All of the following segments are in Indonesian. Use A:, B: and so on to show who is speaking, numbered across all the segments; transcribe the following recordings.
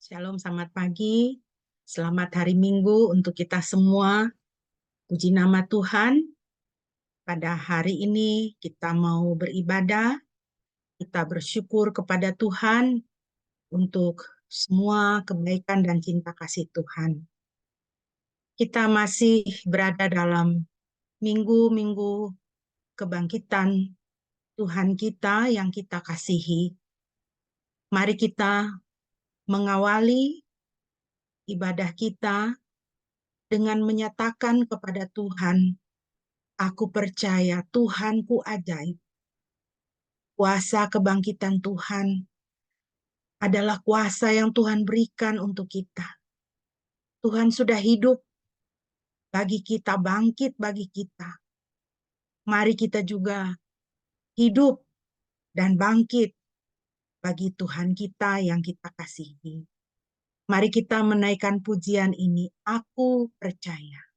A: Shalom, selamat pagi. Selamat hari Minggu untuk kita semua. Puji nama Tuhan. Pada hari ini kita mau beribadah. Kita bersyukur kepada Tuhan untuk semua kebaikan dan cinta kasih Tuhan. Kita masih berada dalam minggu-minggu kebangkitan Tuhan kita yang kita kasihi. Mari kita mengawali ibadah kita dengan menyatakan kepada Tuhan, aku percaya Tuhanku ajaib. Kuasa kebangkitan Tuhan adalah kuasa yang Tuhan berikan untuk kita. Tuhan sudah hidup bagi kita, bangkit bagi kita. Mari kita juga hidup dan bangkit bagi Tuhan kita yang kita kasihi. Mari kita menaikkan pujian ini, aku percaya.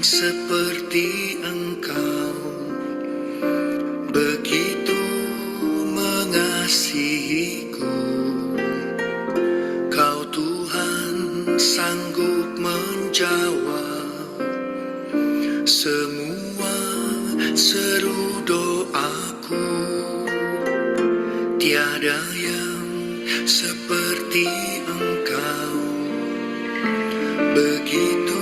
B: Seperti Engkau begitu mengasihiku, Kau Tuhan sanggup menjawab semua seru doaku. Tiada yang seperti Engkau begitu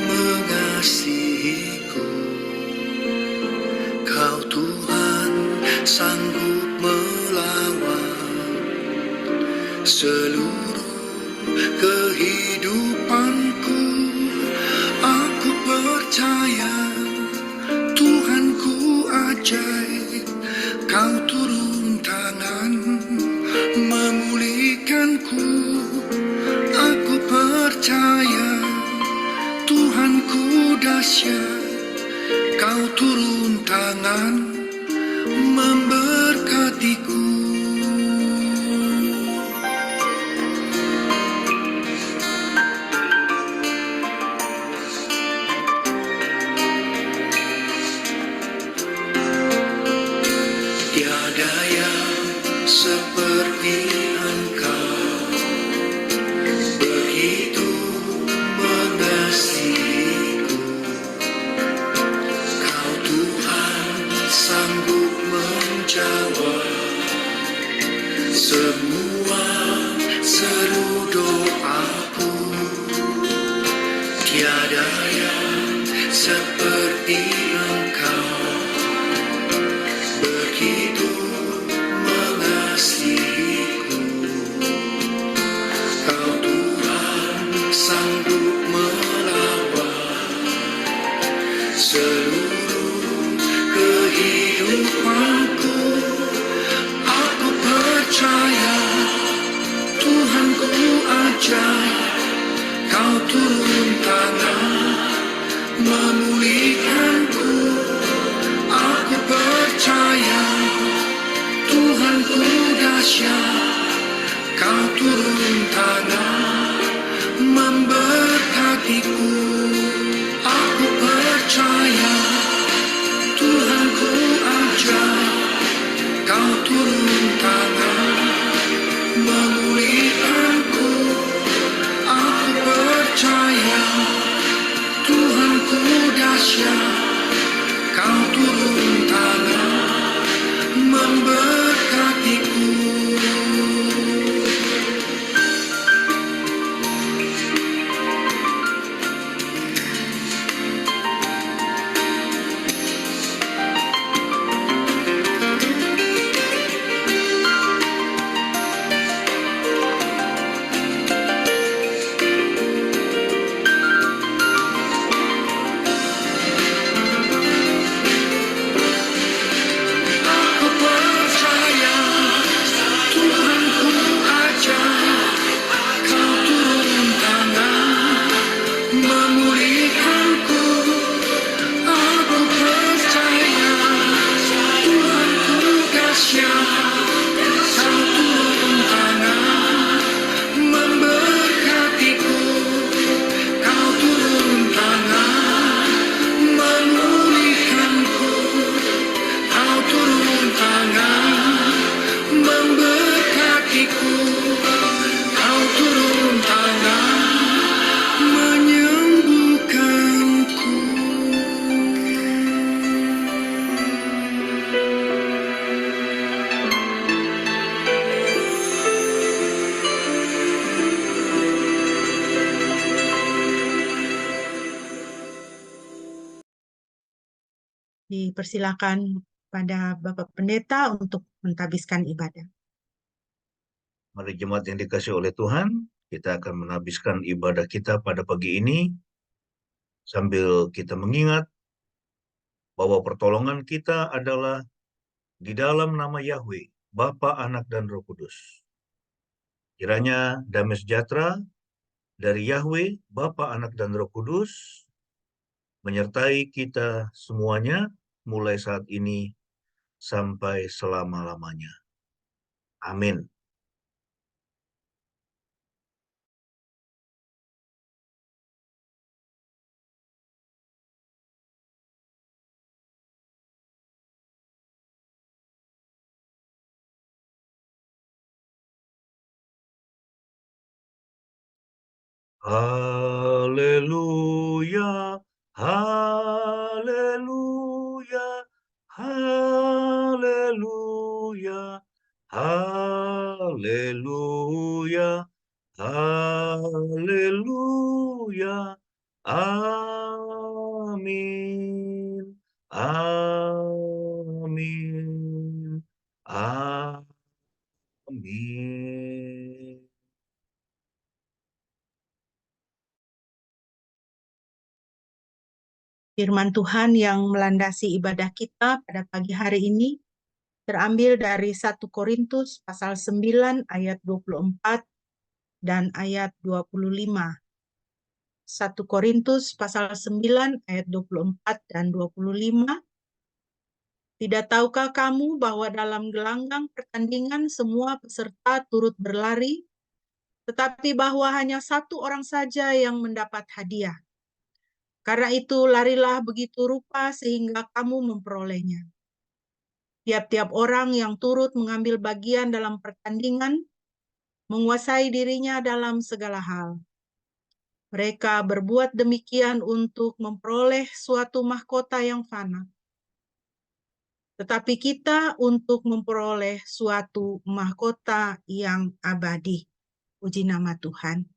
B: mengasihiku, Kau Tuhan sanggup melawan seluruh kehidupanku. Aku percaya Tuhanku ajaib, Kau turun tangan memulihkanku. Aku percaya Tuhanku dahsyat, Kau turun tangan memberkatiku. Tiada yang seperti Engkau begitu mengasihiku, Kau Tuhan sanggup menjawab semua seru doaku. Tiada yang seperti Engkau begitu mengasihiku, Kau Tuhan sanggup melawan seluruh kehidupanku. Aku percaya Tuhanku ajaib, Kau turun tangan memulihkanku.
A: dipersilakan pada Bapak Pendeta untuk mentabiskan ibadah.
C: Mari jemaat yang dikasihi oleh Tuhan, kita akan menhabiskan ibadah kita pada pagi ini sambil kita mengingat bahwa pertolongan kita adalah di dalam nama Yahweh, Bapa, Anak, dan Roh Kudus. Kiranya damai sejahtera dari Yahweh, Bapa, Anak, dan Roh Kudus menyertai kita semuanya mulai saat ini sampai selama-lamanya. Amin. Haleluya, haleluya, haleluya, haleluya, haleluya, amin, amin, amin.
A: Firman Tuhan yang melandasi ibadah kita pada pagi hari ini terambil dari 1 Korintus pasal 9 ayat 24 dan ayat 25. 1 Korintus pasal 9 ayat 24 dan 25. Tidak tahukah kamu bahwa dalam gelanggang pertandingan semua peserta turut berlari, tetapi bahwa hanya satu orang saja yang mendapat hadiah? Karena itu larilah begitu rupa sehingga kamu memperolehnya. Tiap-tiap orang yang turut mengambil bagian dalam pertandingan menguasai dirinya dalam segala hal. Mereka berbuat demikian untuk memperoleh suatu mahkota yang fana. Tetapi kita untuk memperoleh suatu mahkota yang abadi. Puji nama Tuhan.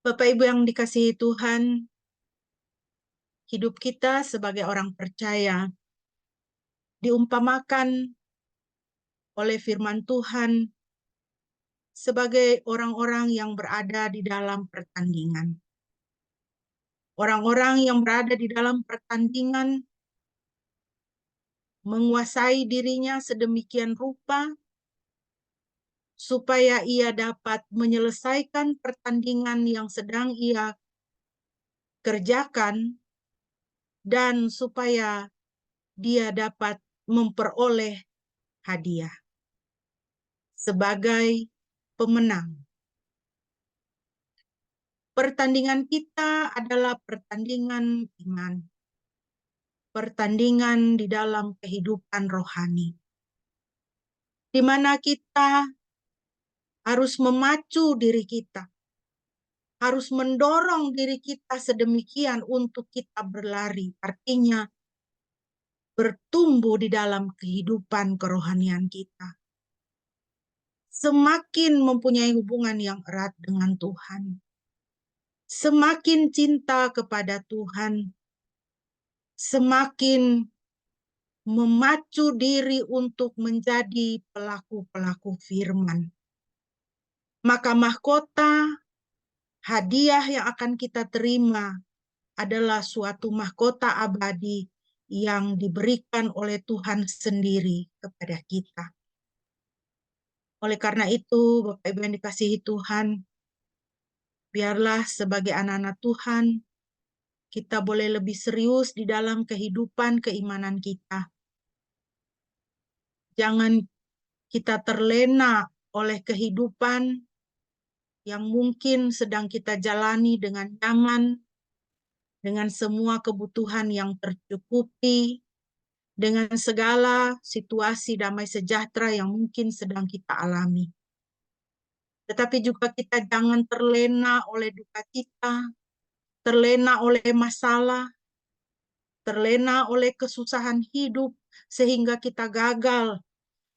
A: Bapak Ibu yang dikasihi Tuhan, hidup kita sebagai orang percaya diumpamakan oleh firman Tuhan sebagai orang-orang yang berada di dalam pertandingan. Orang-orang yang berada di dalam pertandingan menguasai dirinya sedemikian rupa supaya ia dapat menyelesaikan pertandingan yang sedang ia kerjakan dan supaya dia dapat memperoleh hadiah sebagai pemenang. Pertandingan kita adalah pertandingan iman, pertandingan di dalam kehidupan rohani, di mana kita harus memacu diri kita, harus mendorong diri kita sedemikian untuk kita berlari, artinya bertumbuh di dalam kehidupan kerohanian kita. Semakin mempunyai hubungan yang erat dengan Tuhan, semakin cinta kepada Tuhan, semakin memacu diri untuk menjadi pelaku-pelaku firman. Maka mahkota, hadiah yang akan kita terima adalah suatu mahkota abadi yang diberikan oleh Tuhan sendiri kepada kita. Oleh karena itu, Bapak Ibu yang dikasihi Tuhan, biarlah sebagai anak-anak Tuhan, kita boleh lebih serius di dalam kehidupan keimanan kita. Jangan kita terlena oleh kehidupan yang mungkin sedang kita jalani dengan nyaman, dengan semua kebutuhan yang tercukupi, dengan segala situasi damai sejahtera yang mungkin sedang kita alami. Tetapi juga kita jangan terlena oleh duka cita, terlena oleh masalah, terlena oleh kesusahan hidup, sehingga kita gagal,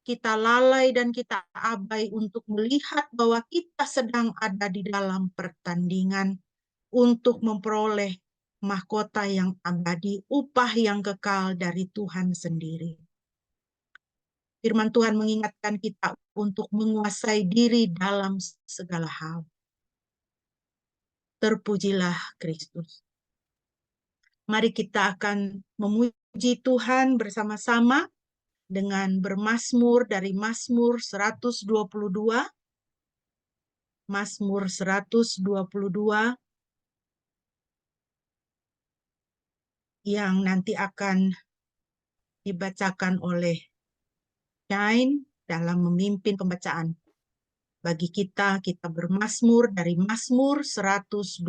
A: kita lalai dan kita abai untuk melihat bahwa kita sedang ada di dalam pertandingan untuk memperoleh mahkota yang abadi, upah yang kekal dari Tuhan sendiri. Firman Tuhan mengingatkan kita untuk menguasai diri dalam segala hal. Terpujilah Kristus. Mari kita akan memuji Tuhan bersama-sama dengan bermazmur dari Mazmur 122. Mazmur 122 yang nanti akan dibacakan oleh Shine dalam memimpin pembacaan. Bagi kita bermazmur dari Mazmur 122.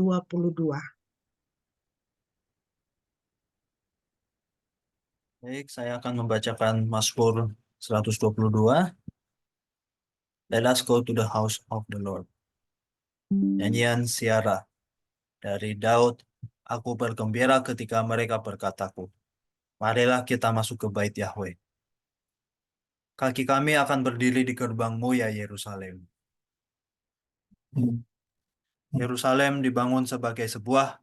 D: Baik, saya akan membacakan Mazmur 122. Let us go to the house of the Lord. Nyanyian Siara dari Daud. Aku bergembira ketika mereka berkataku, marilah kita masuk ke bait Yahweh. Kaki kami akan berdiri di gerbang-Mu, ya Yerusalem. Yerusalem dibangun sebagai sebuah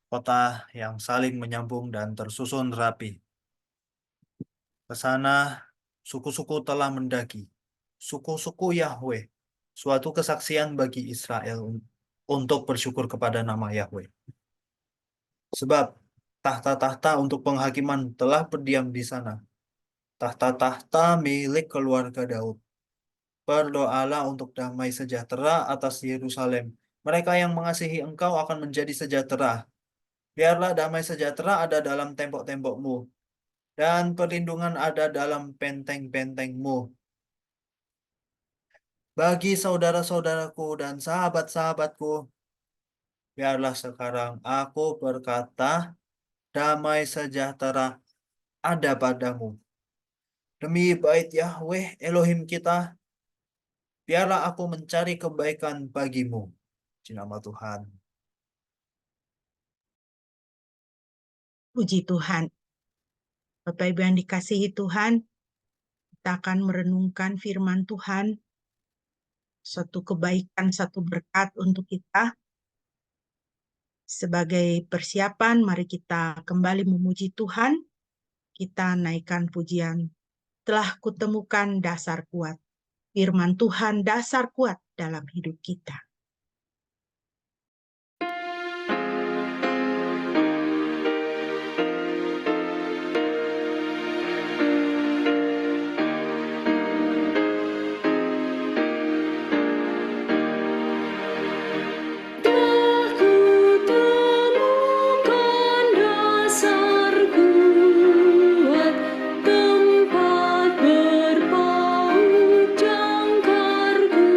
D: kota yang saling menyambung dan tersusun rapi. Ke sana suku-suku telah mendaki, suku-suku Yahweh, suatu kesaksian bagi Israel untuk bersyukur kepada nama Yahweh. Sebab tahta-tahta untuk penghakiman telah berdiam di sana, tahta-tahta milik keluarga Daud. Berdoalah untuk damai sejahtera atas Yerusalem. Mereka yang mengasihi Engkau akan menjadi sejahtera. Biarlah damai sejahtera ada dalam tembok-tembok-Mu, dan perlindungan ada dalam benteng-benteng-Mu. Bagi saudara-saudaraku dan sahabat-sahabatku, biarlah sekarang aku berkata, damai sejahtera ada padamu. Demi bait Yahweh Elohim kita, biarlah aku mencari kebaikan bagimu. Di nama Tuhan.
A: Puji Tuhan. Bapak Ibu yang dikasihi Tuhan, kita akan merenungkan firman Tuhan, satu kebaikan, satu berkat untuk kita. Sebagai persiapan, mari kita kembali memuji Tuhan. Kita naikkan pujian. Telah kutemukan dasar kuat. Firman Tuhan dasar kuat dalam hidup kita.
E: Tempat berpaut jangkarku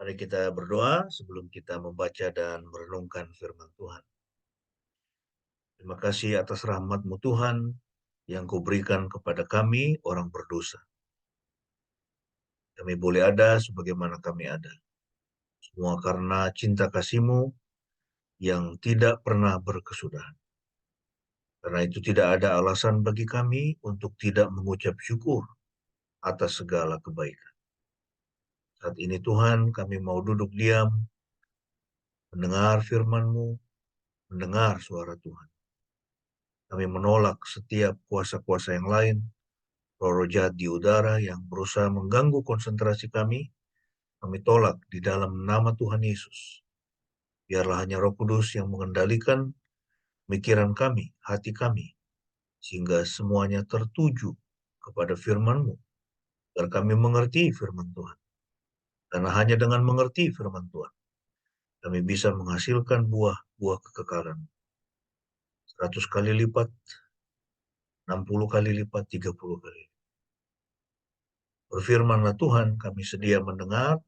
C: Mari kita berdoa sebelum kita membaca dan merenungkan firman Tuhan. Terima kasih atas rahmat-Mu Tuhan yang Kau berikan kepada kami orang berdosa. Kami boleh ada sebagaimana kami ada. Semua karena cinta kasih-Mu yang tidak pernah berkesudahan. Karena itu tidak ada alasan bagi kami untuk tidak mengucap syukur atas segala kebaikan. Saat ini Tuhan, kami mau duduk diam, mendengar firman-Mu, mendengar suara Tuhan. Kami menolak setiap kuasa-kuasa yang lain, roh-roh jahat di udara yang berusaha mengganggu konsentrasi kami. Kami tolak di dalam nama Tuhan Yesus. Biarlah hanya Roh Kudus yang mengendalikan pikiran kami, hati kami, sehingga semuanya tertuju kepada firman-Mu, agar kami mengerti firman Tuhan. Karena hanya dengan mengerti firman Tuhan, kami bisa menghasilkan buah-buah kekekalan. 100 kali lipat, 60 kali lipat, 30 kali. Berfirmanlah Tuhan, kami sedia mendengar,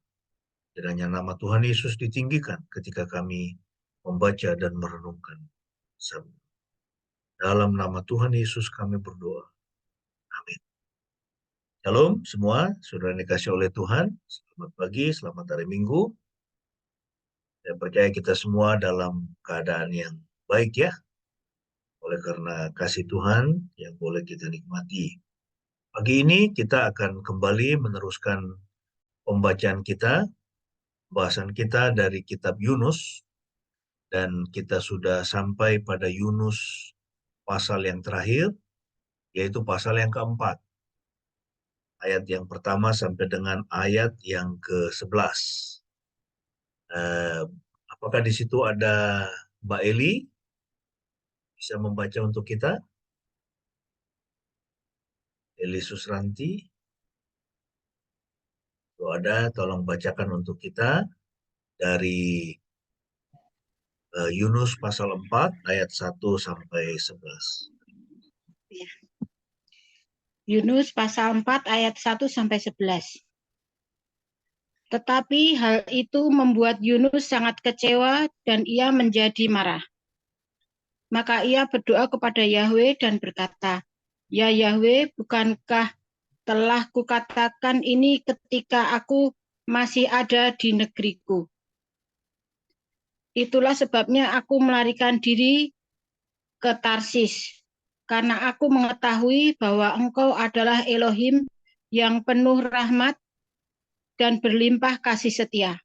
C: dan hanya nama Tuhan Yesus ditinggikan ketika kami membaca dan merenungkan sabda. Dalam nama Tuhan Yesus kami berdoa. Amin. Shalom semua, saudara dikasih oleh Tuhan. Selamat pagi, selamat hari Minggu. Saya percaya kita semua dalam keadaan yang baik ya. Oleh karena kasih Tuhan yang boleh kita nikmati. Pagi ini kita akan kembali meneruskan pembacaan kita, bahasan kita dari kitab Yunus, dan kita sudah sampai pada Yunus pasal yang terakhir, yaitu pasal yang keempat. Ayat yang pertama sampai dengan ayat yang ke-11. Apakah di situ ada Mbak Eli? Bisa membaca untuk kita? Eli Susranti. Kalau ada, tolong bacakan untuk kita dari Yunus pasal 4 ayat 1 sampai 11.
E: Ya. Yunus pasal 4 ayat 1 sampai 11. Tetapi hal itu membuat Yunus sangat kecewa dan ia menjadi marah. Maka ia berdoa kepada Yahweh dan berkata, "Ya Yahweh, bukankah telah kukatakan ini ketika aku masih ada di negeriku? Itulah sebabnya aku melarikan diri ke Tarsis, karena aku mengetahui bahwa Engkau adalah Elohim yang penuh rahmat dan berlimpah kasih setia,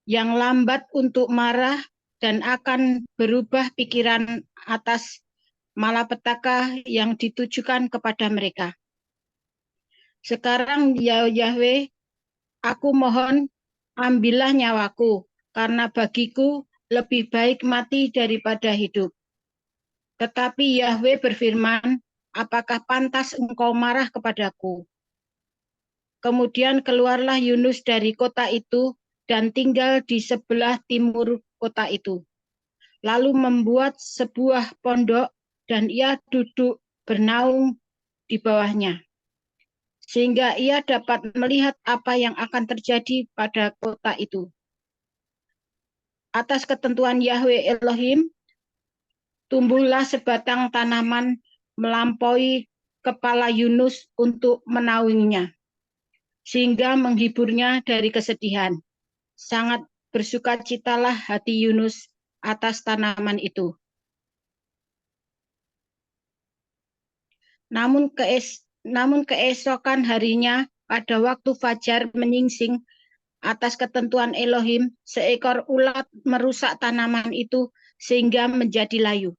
E: yang lambat untuk marah dan akan berubah pikiran atas malapetaka yang ditujukan kepada mereka. Sekarang ya Yahweh, aku mohon ambillah nyawaku, karena bagiku lebih baik mati daripada hidup." Tetapi Yahweh berfirman, "Apakah pantas engkau marah kepadaku?" Kemudian keluarlah Yunus dari kota itu dan tinggal di sebelah timur kota itu. Lalu membuat sebuah pondok dan ia duduk bernaung di bawahnya, sehingga ia dapat melihat apa yang akan terjadi pada kota itu. Atas ketentuan Yahweh Elohim, tumbuhlah sebatang tanaman melampaui kepala Yunus untuk menaunginya, sehingga menghiburnya dari kesedihan. Sangat bersukacitalah hati Yunus atas tanaman itu. Namun keesokan harinya, pada waktu fajar menyingsing, atas ketentuan Elohim, seekor ulat merusak tanaman itu sehingga menjadi layu.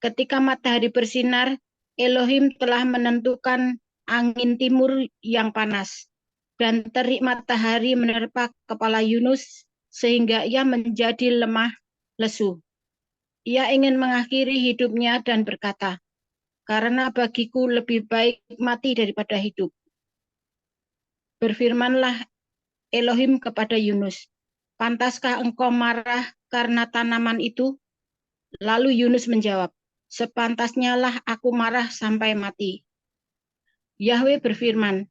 E: Ketika matahari bersinar, Elohim telah menentukan angin timur yang panas, dan terik matahari menerpa kepala Yunus sehingga ia menjadi lemah lesu. Ia ingin mengakhiri hidupnya dan berkata, "Karena bagiku lebih baik mati daripada hidup." Berfirmanlah Elohim kepada Yunus, "Pantaskah engkau marah karena tanaman itu?" Lalu Yunus menjawab, "Sepantasnya lah aku marah sampai mati." Yahweh berfirman,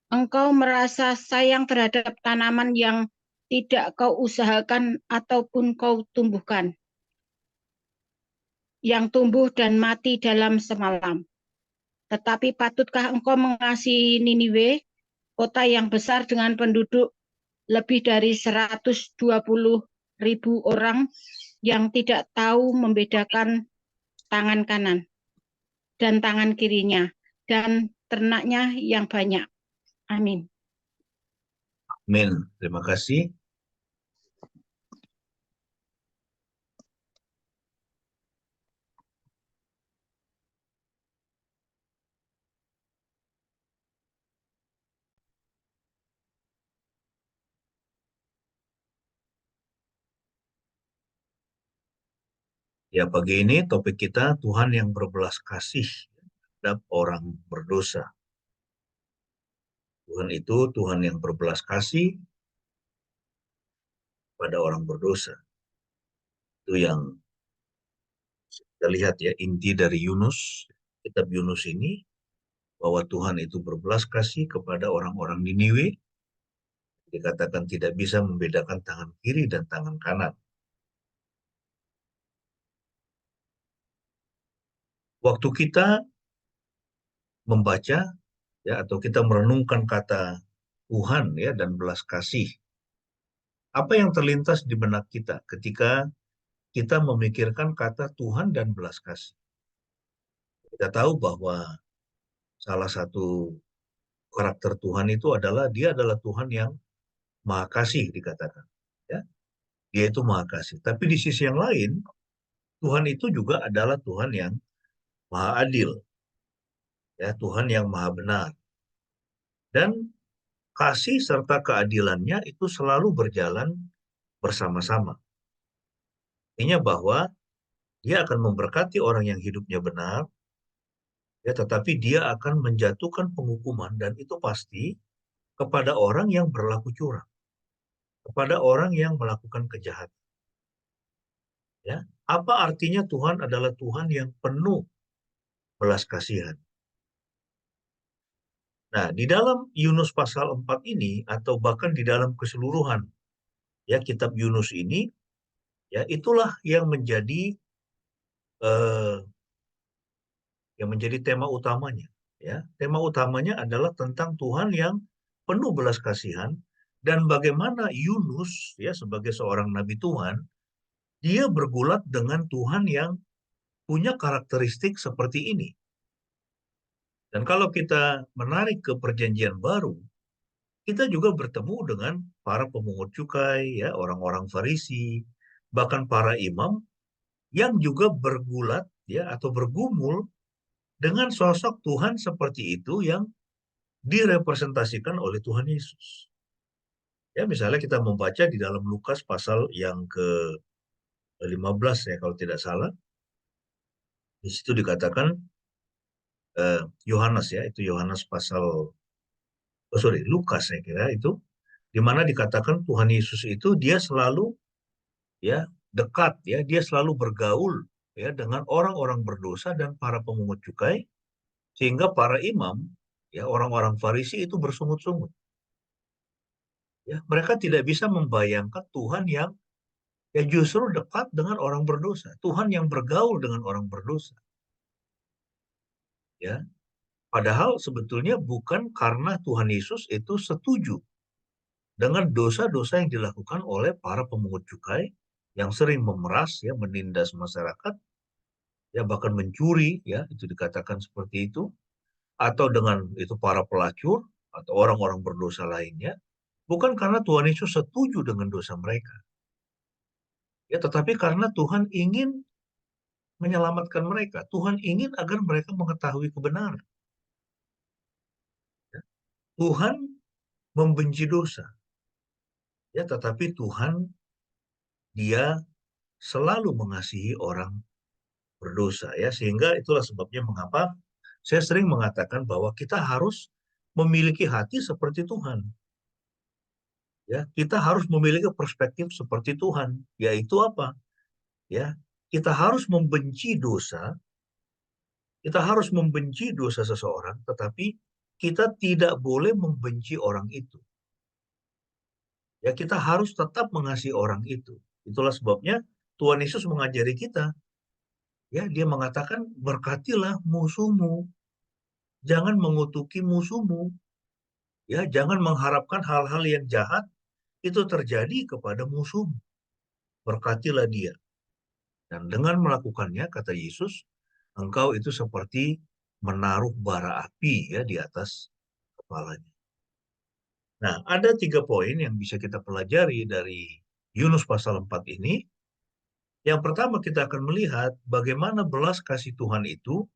E: engkau merasa sayang terhadap tanaman yang tidak kau usahakan ataupun kau tumbuhkan, yang tumbuh dan mati dalam semalam. Tetapi patutkah engkau mengasihi Niniwe, kota yang besar dengan penduduk lebih dari 120.000 orang yang tidak tahu membedakan tangan kanan dan tangan kirinya, dan ternaknya yang banyak. Amin.
C: Amin. Terima kasih. Ya, pagi ini topik kita Tuhan yang berbelas kasih terhadap orang berdosa. Tuhan itu Tuhan yang berbelas kasih pada orang berdosa. Itu yang kita lihat ya, inti dari Yunus, kitab Yunus ini, bahwa Tuhan itu berbelas kasih kepada orang-orang Niniwe, dikatakan tidak bisa membedakan tangan kiri dan tangan kanan. Waktu kita membaca ya, atau kita merenungkan kata Tuhan ya dan belas kasih, apa yang terlintas di benak kita ketika kita memikirkan kata Tuhan dan belas kasih? Kita tahu bahwa salah satu karakter Tuhan itu adalah dia adalah Tuhan yang maha kasih, dikatakan ya, dia itu maha kasih. Tapi di sisi yang lain, Tuhan itu juga adalah Tuhan yang maha adil, ya, Tuhan yang maha benar. Dan kasih serta keadilannya itu selalu berjalan bersama-sama. Artinya bahwa dia akan memberkati orang yang hidupnya benar, ya, tetapi dia akan menjatuhkan penghukuman, dan itu pasti kepada orang yang berlaku curang, kepada orang yang melakukan kejahatan. Ya, apa artinya Tuhan adalah Tuhan yang penuh belas kasihan? Nah, di dalam Yunus pasal 4 ini, atau bahkan di dalam keseluruhan ya kitab Yunus ini, ya itulah eh, yang menjadi tema utamanya. Ya, tema utamanya adalah tentang Tuhan yang penuh belas kasihan, dan bagaimana Yunus ya sebagai seorang nabi Tuhan, dia bergulat dengan Tuhan yang punya karakteristik seperti ini. Dan kalau kita menarik ke Perjanjian Baru, kita juga bertemu dengan para pemungut cukai, ya, orang-orang Farisi, bahkan para imam yang juga bergulat ya atau bergumul dengan sosok Tuhan seperti itu yang direpresentasikan oleh Tuhan Yesus. Ya, misalnya kita membaca di dalam Lukas pasal yang ke-15 ya kalau tidak salah. Di situ dikatakan Yohanes ya, itu Yohanes pasal Lukas saya kira itu, di mana dikatakan Tuhan Yesus itu dia selalu ya dekat ya, dia selalu bergaul ya dengan orang-orang berdosa dan para pemungut cukai, sehingga para imam ya orang-orang Farisi itu bersungut-sungut. Ya, mereka tidak bisa membayangkan Tuhan yang ya justru dekat dengan orang berdosa, Tuhan yang bergaul dengan orang berdosa. Ya, padahal sebetulnya bukan karena Tuhan Yesus itu setuju dengan dosa-dosa yang dilakukan oleh para pemungut cukai yang sering memeras ya, menindas masyarakat, ya bahkan mencuri ya, itu dikatakan seperti itu, atau dengan itu para pelacur atau orang-orang berdosa lainnya, bukan karena Tuhan Yesus setuju dengan dosa mereka. Ya, tetapi karena Tuhan ingin menyelamatkan mereka. Tuhan ingin agar mereka mengetahui kebenaran. Ya. Tuhan membenci dosa. Ya, tetapi Tuhan dia selalu mengasihi orang berdosa ya, sehingga itulah sebabnya mengapa saya sering mengatakan bahwa kita harus memiliki hati seperti Tuhan. Ya, kita harus memiliki perspektif seperti Tuhan, yaitu apa? Ya, kita harus membenci dosa, kita harus membenci dosa seseorang, tetapi kita tidak boleh membenci orang itu. Ya, kita harus tetap mengasihi orang itu. Itulah sebabnya Tuhan Yesus mengajari kita. Ya, dia mengatakan, berkatilah musuhmu. Jangan mengutuki musuhmu. Ya, jangan mengharapkan hal-hal yang jahat itu terjadi kepada musuhmu. Berkatilah dia. Dan dengan melakukannya, kata Yesus, engkau itu seperti menaruh bara api ya di atas kepalanya. Nah, ada 3 poin yang bisa kita pelajari dari Yunus pasal 4 ini. Yang pertama, kita akan melihat bagaimana belas kasih Tuhan itu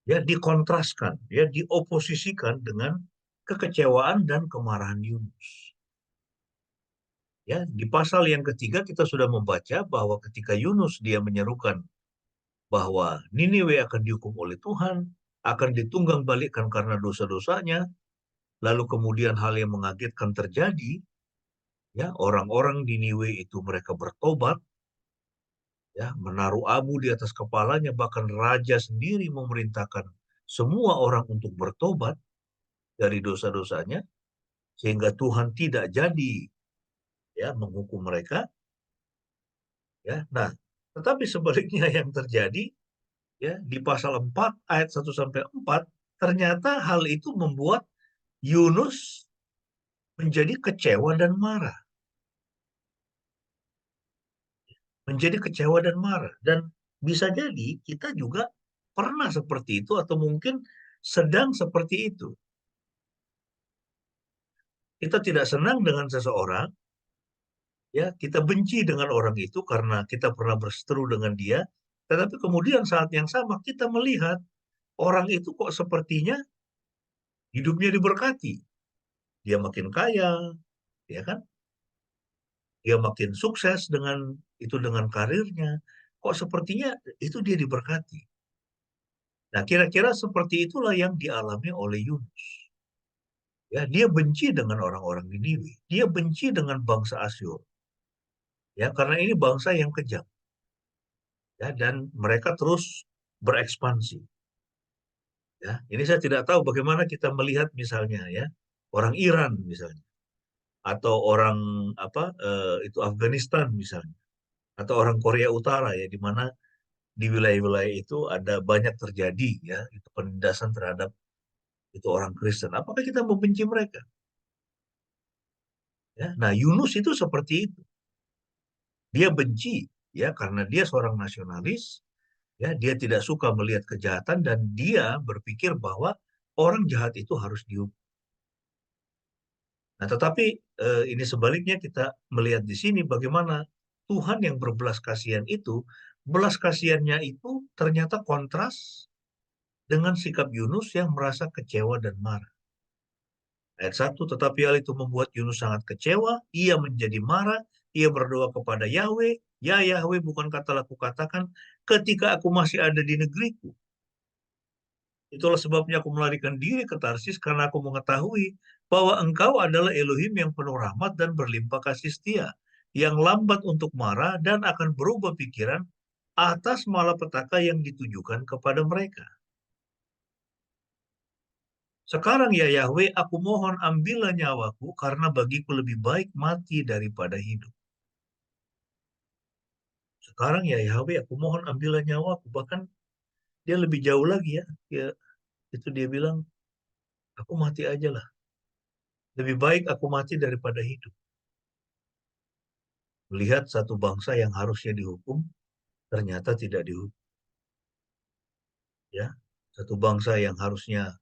C: ya dikontraskan, ya dioposisikan dengan kekecewaan dan kemarahan Yunus. Ya, di pasal yang ketiga kita sudah membaca bahwa ketika Yunus dia menyerukan bahwa Niniwe akan dihukum oleh Tuhan, akan ditunggang balikkan karena dosa-dosanya, lalu kemudian hal yang mengagetkan terjadi, ya orang-orang Niniwe itu mereka bertobat, ya menaruh abu di atas kepalanya, bahkan raja sendiri memerintahkan semua orang untuk bertobat dari dosa-dosanya, sehingga Tuhan tidak jadi ya menghukum mereka. Ya, nah, tetapi sebaliknya yang terjadi ya di pasal 4 ayat 1 sampai 4 ternyata hal itu membuat Yunus menjadi kecewa dan marah. Menjadi kecewa dan marah. Dan bisa jadi kita juga pernah seperti itu atau mungkin sedang seperti itu. Kita tidak senang dengan seseorang, ya kita benci dengan orang itu karena kita pernah berseteru dengan dia, tetapi kemudian saat yang sama kita melihat orang itu kok sepertinya hidupnya diberkati. Dia makin kaya, ya kan? Dia makin sukses dengan karirnya. Kok sepertinya itu dia diberkati. Nah, kira-kira seperti itulah yang dialami oleh Yunus. Ya, dia benci dengan orang-orang Niniwe. Dia benci dengan bangsa Asyur. Ya, karena ini bangsa yang kejam. Ya, dan mereka terus berekspansi. Ya, ini saya tidak tahu bagaimana kita melihat misalnya ya orang Iran misalnya atau orang itu Afghanistan misalnya atau orang Korea Utara ya di mana di wilayah-wilayah itu ada banyak terjadi ya itu penindasan terhadap itu orang Kristen. Apakah kita membenci mereka? Ya, nah Yunus itu seperti itu. Dia benci ya karena dia seorang nasionalis, ya dia tidak suka melihat kejahatan dan dia berpikir bahwa orang jahat itu harus dihukum. Nah, tetapi ini sebaliknya kita melihat di sini bagaimana Tuhan yang berbelas kasihan itu, belas kasihannya itu ternyata kontras dengan sikap Yunus yang merasa kecewa dan marah. Ayat 1, tetapi hal itu membuat Yunus sangat kecewa, ia menjadi marah, ia berdoa kepada Yahweh, ya Yahweh bukan katalah kukatakan, ketika aku masih ada di negeriku. Itulah sebabnya aku melarikan diri ke Tarsis karena aku mengetahui bahwa engkau adalah Elohim yang penuh rahmat dan berlimpah kasih setia, yang lambat untuk marah dan akan berubah pikiran atas malapetaka yang ditujukan kepada mereka. Sekarang ya Yahweh, aku mohon ambillah nyawaku karena bagiku lebih baik mati daripada hidup. Sekarang ya Yahweh, aku mohon ambillah nyawaku. Bahkan dia lebih jauh lagi ya. Itu dia bilang, aku mati aja lah. Lebih baik aku mati daripada hidup. Melihat satu bangsa yang harusnya dihukum, ternyata tidak dihukum. Ya, satu bangsa yang harusnya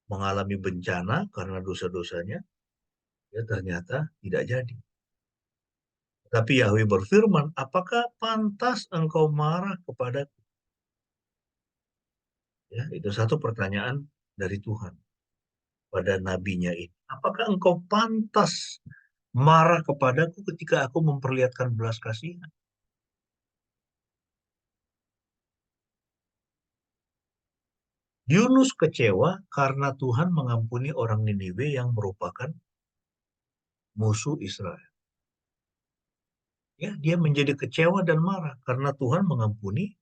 C: mengalami bencana karena dosa-dosanya, ya ternyata tidak jadi. Tapi Yahweh berfirman, apakah pantas engkau marah kepadaku? Ya, itu satu pertanyaan dari Tuhan pada nabinya ini. Apakah engkau pantas marah kepadaku ketika aku memperlihatkan belas kasihan? Yunus kecewa karena Tuhan mengampuni orang Niniwe yang merupakan musuh Israel. Ya, dia menjadi kecewa dan marah karena Tuhan mengampuni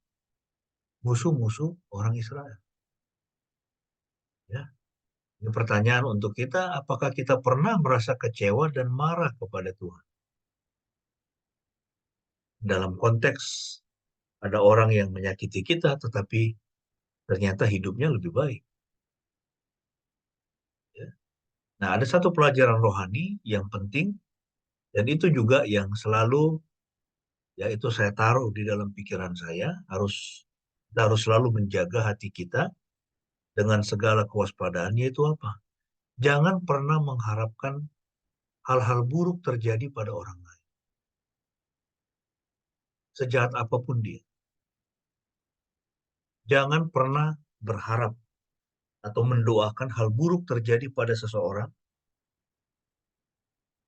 C: musuh-musuh orang Israel. Ya, Ini pertanyaan untuk kita, apakah kita pernah merasa kecewa dan marah kepada Tuhan? Dalam konteks ada orang yang menyakiti kita, tetapi ternyata hidupnya lebih baik. Ya. Nah, ada satu pelajaran rohani yang penting, dan itu juga yang selalu, ya itu saya taruh di dalam pikiran saya, kita harus selalu menjaga hati kita dengan segala kewaspadaan, yaitu apa? Jangan pernah mengharapkan hal-hal buruk terjadi pada orang lain. Sejahat apapun dia. Jangan pernah berharap atau mendoakan hal buruk terjadi pada seseorang.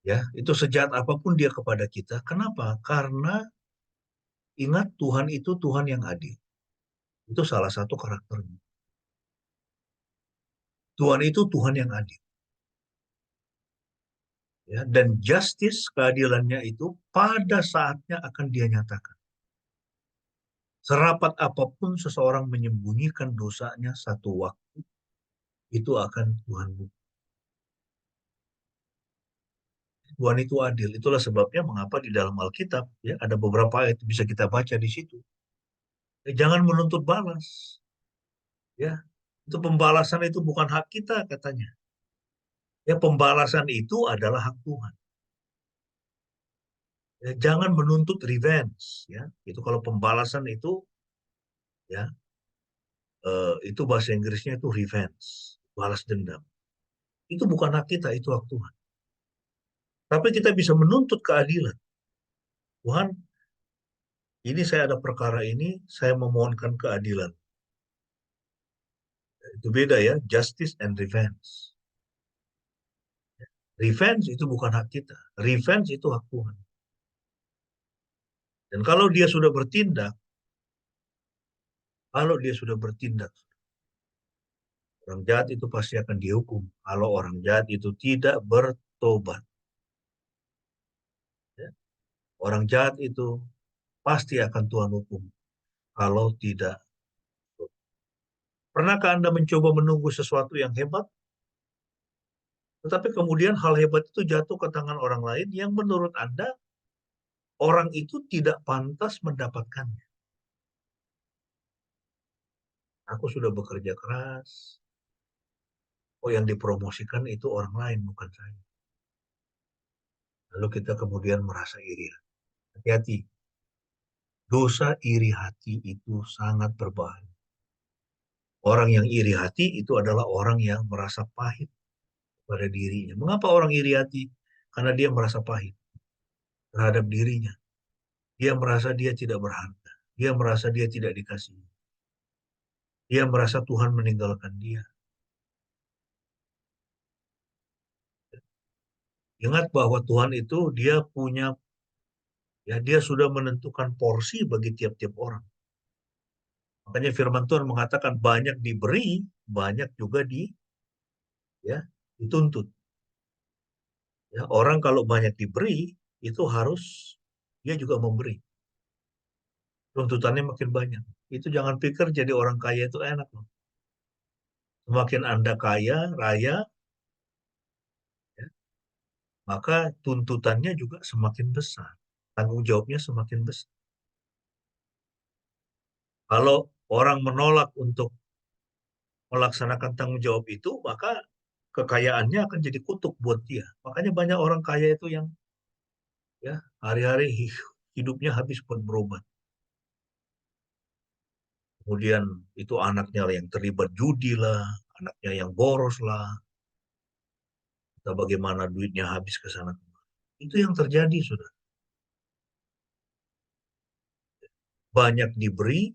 C: Ya, itu sejahat apapun dia kepada kita. Kenapa? Karena ingat Tuhan itu Tuhan yang adil. Itu salah satu karakternya. Tuhan itu Tuhan yang adil. Ya, dan justice, keadilannya itu pada saatnya akan dia nyatakan. Serapat apapun seseorang menyembunyikan dosanya satu waktu, itu akan Tuhan buka. Tuhan itu adil. Itulah sebabnya mengapa di dalam Alkitab ya ada beberapa ayat bisa kita baca di situ. Jangan menuntut balas. Ya, itu pembalasan itu bukan hak kita katanya. Ya, pembalasan itu adalah hak Tuhan. Ya, jangan menuntut revenge. Ya, itu kalau pembalasan itu, ya, itu bahasa Inggrisnya itu revenge, balas dendam. Itu bukan hak kita, itu hak Tuhan. Tapi kita bisa menuntut keadilan. Tuhan, ini saya ada perkara ini, saya memohonkan keadilan. Itu beda ya, justice and revenge. Revenge itu bukan hak kita. Revenge itu hak Tuhan. Dan kalau dia sudah bertindak, orang jahat itu pasti akan dihukum. Kalau orang jahat itu tidak bertobat. Ya. Orang jahat itu pasti akan Tuhan hukum. Kalau tidak. Pernahkah Anda mencoba menunggu sesuatu yang hebat? Tetapi kemudian hal hebat itu jatuh ke tangan orang lain yang menurut Anda, orang itu tidak pantas mendapatkannya. Aku sudah bekerja keras. Oh, yang dipromosikan itu orang lain, bukan saya. Lalu kita kemudian merasa iri. Hati-hati. Dosa iri hati itu sangat berbahaya. Orang yang iri hati itu adalah orang yang merasa pahit pada dirinya. Mengapa orang iri hati? Karena dia merasa pahit terhadap dirinya. Dia merasa dia tidak berharga. Dia merasa dia tidak dikasihi. Dia merasa Tuhan meninggalkan dia. Ingat bahwa Tuhan itu dia punya, ya dia sudah menentukan porsi bagi tiap-tiap orang. Makanya firman Tuhan mengatakan banyak diberi, banyak juga dituntut. Ya, orang kalau banyak diberi, itu harus dia juga memberi. Tuntutannya makin banyak. Itu jangan pikir jadi orang kaya itu enak loh. Semakin Anda kaya, raya, ya, maka tuntutannya juga semakin besar. Tanggung jawabnya semakin besar. Kalau orang menolak untuk melaksanakan tanggung jawab itu, maka kekayaannya akan jadi kutuk buat dia. Makanya banyak orang kaya itu yang ya hari-hari hidupnya habis buat berobat. Kemudian itu anaknya yang terlibat judi lah, anaknya yang boros lah, atau bagaimana duitnya habis ke sana. Itu yang terjadi, sudah. Banyak diberi,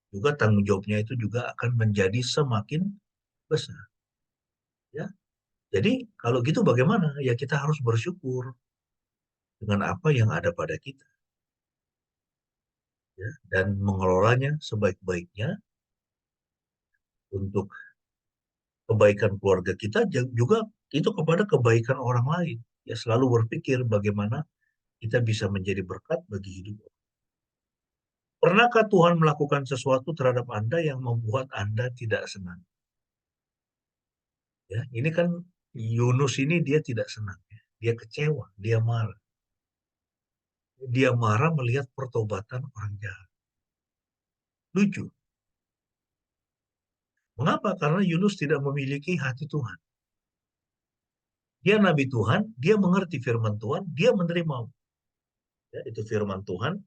C: juga tanggung jawabnya itu juga akan menjadi semakin besar. Ya, jadi kalau gitu bagaimana? Ya kita harus bersyukur dengan apa yang ada pada kita. Ya, dan mengelolanya sebaik-baiknya untuk kebaikan keluarga kita, juga itu kepada kebaikan orang lain. Ya selalu berpikir bagaimana kita bisa menjadi berkat bagi hidup. Pernahkah Tuhan melakukan sesuatu terhadap Anda yang membuat Anda tidak senang? Ya, ini kan Yunus ini dia tidak senang, ya. Dia kecewa, dia marah. Dia marah melihat pertobatan orang jahat. Lucu. Mengapa? Karena Yunus tidak memiliki hati Tuhan. Dia nabi Tuhan, dia mengerti firman Tuhan, dia menerima. Ya, itu firman Tuhan.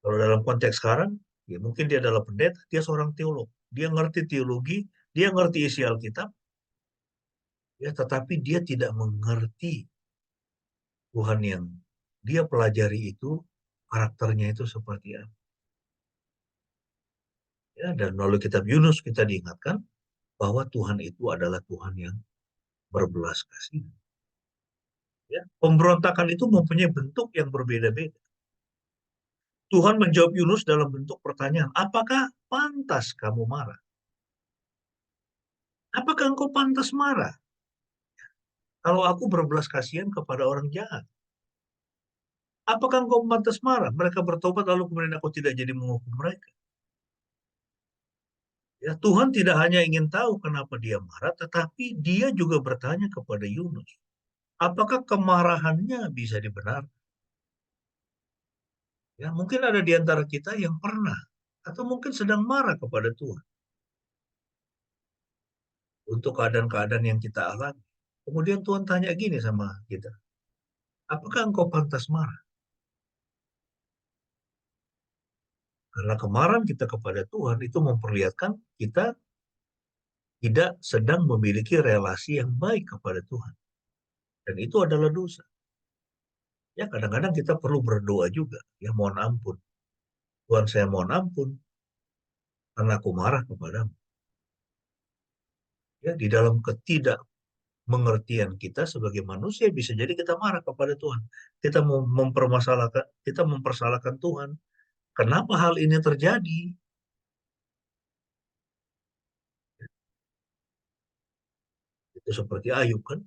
C: Kalau dalam konteks sekarang, ya mungkin dia adalah pendeta, dia seorang teolog. Dia ngerti teologi, dia ngerti isi Alkitab, ya, tetapi dia tidak mengerti Tuhan yang dia pelajari itu, karakternya itu seperti apa. Ya, dan melalui kitab Yunus kita diingatkan bahwa Tuhan itu adalah Tuhan yang berbelas kasih. Ya, pemberontakan itu mempunyai bentuk yang berbeda-beda. Tuhan menjawab Yunus dalam bentuk pertanyaan, apakah pantas kamu marah? Apakah engkau pantas marah? Kalau aku berbelas kasihan kepada orang jahat, apakah engkau pantas marah? Mereka bertobat lalu kemudian aku tidak jadi menghukum mereka. Ya, Tuhan tidak hanya ingin tahu kenapa dia marah, tetapi dia juga bertanya kepada Yunus, apakah kemarahannya bisa dibenarkan? Ya, mungkin ada di antara kita yang pernah atau mungkin sedang marah kepada Tuhan untuk keadaan-keadaan yang kita alami. Kemudian Tuhan tanya gini sama kita, apakah engkau pantas marah? Karena kemarahan kita kepada Tuhan itu memperlihatkan kita tidak sedang memiliki relasi yang baik kepada Tuhan. Dan itu adalah dosa. Ya, kadang-kadang kita perlu berdoa juga. Ya, mohon ampun. Tuhan, saya mohon ampun karena aku marah kepadamu. Ya, di dalam ketidakmengertian kita sebagai manusia bisa jadi kita marah kepada Tuhan. Kita mempersalahkan Tuhan. Kenapa hal ini terjadi? Itu seperti Ayub kan,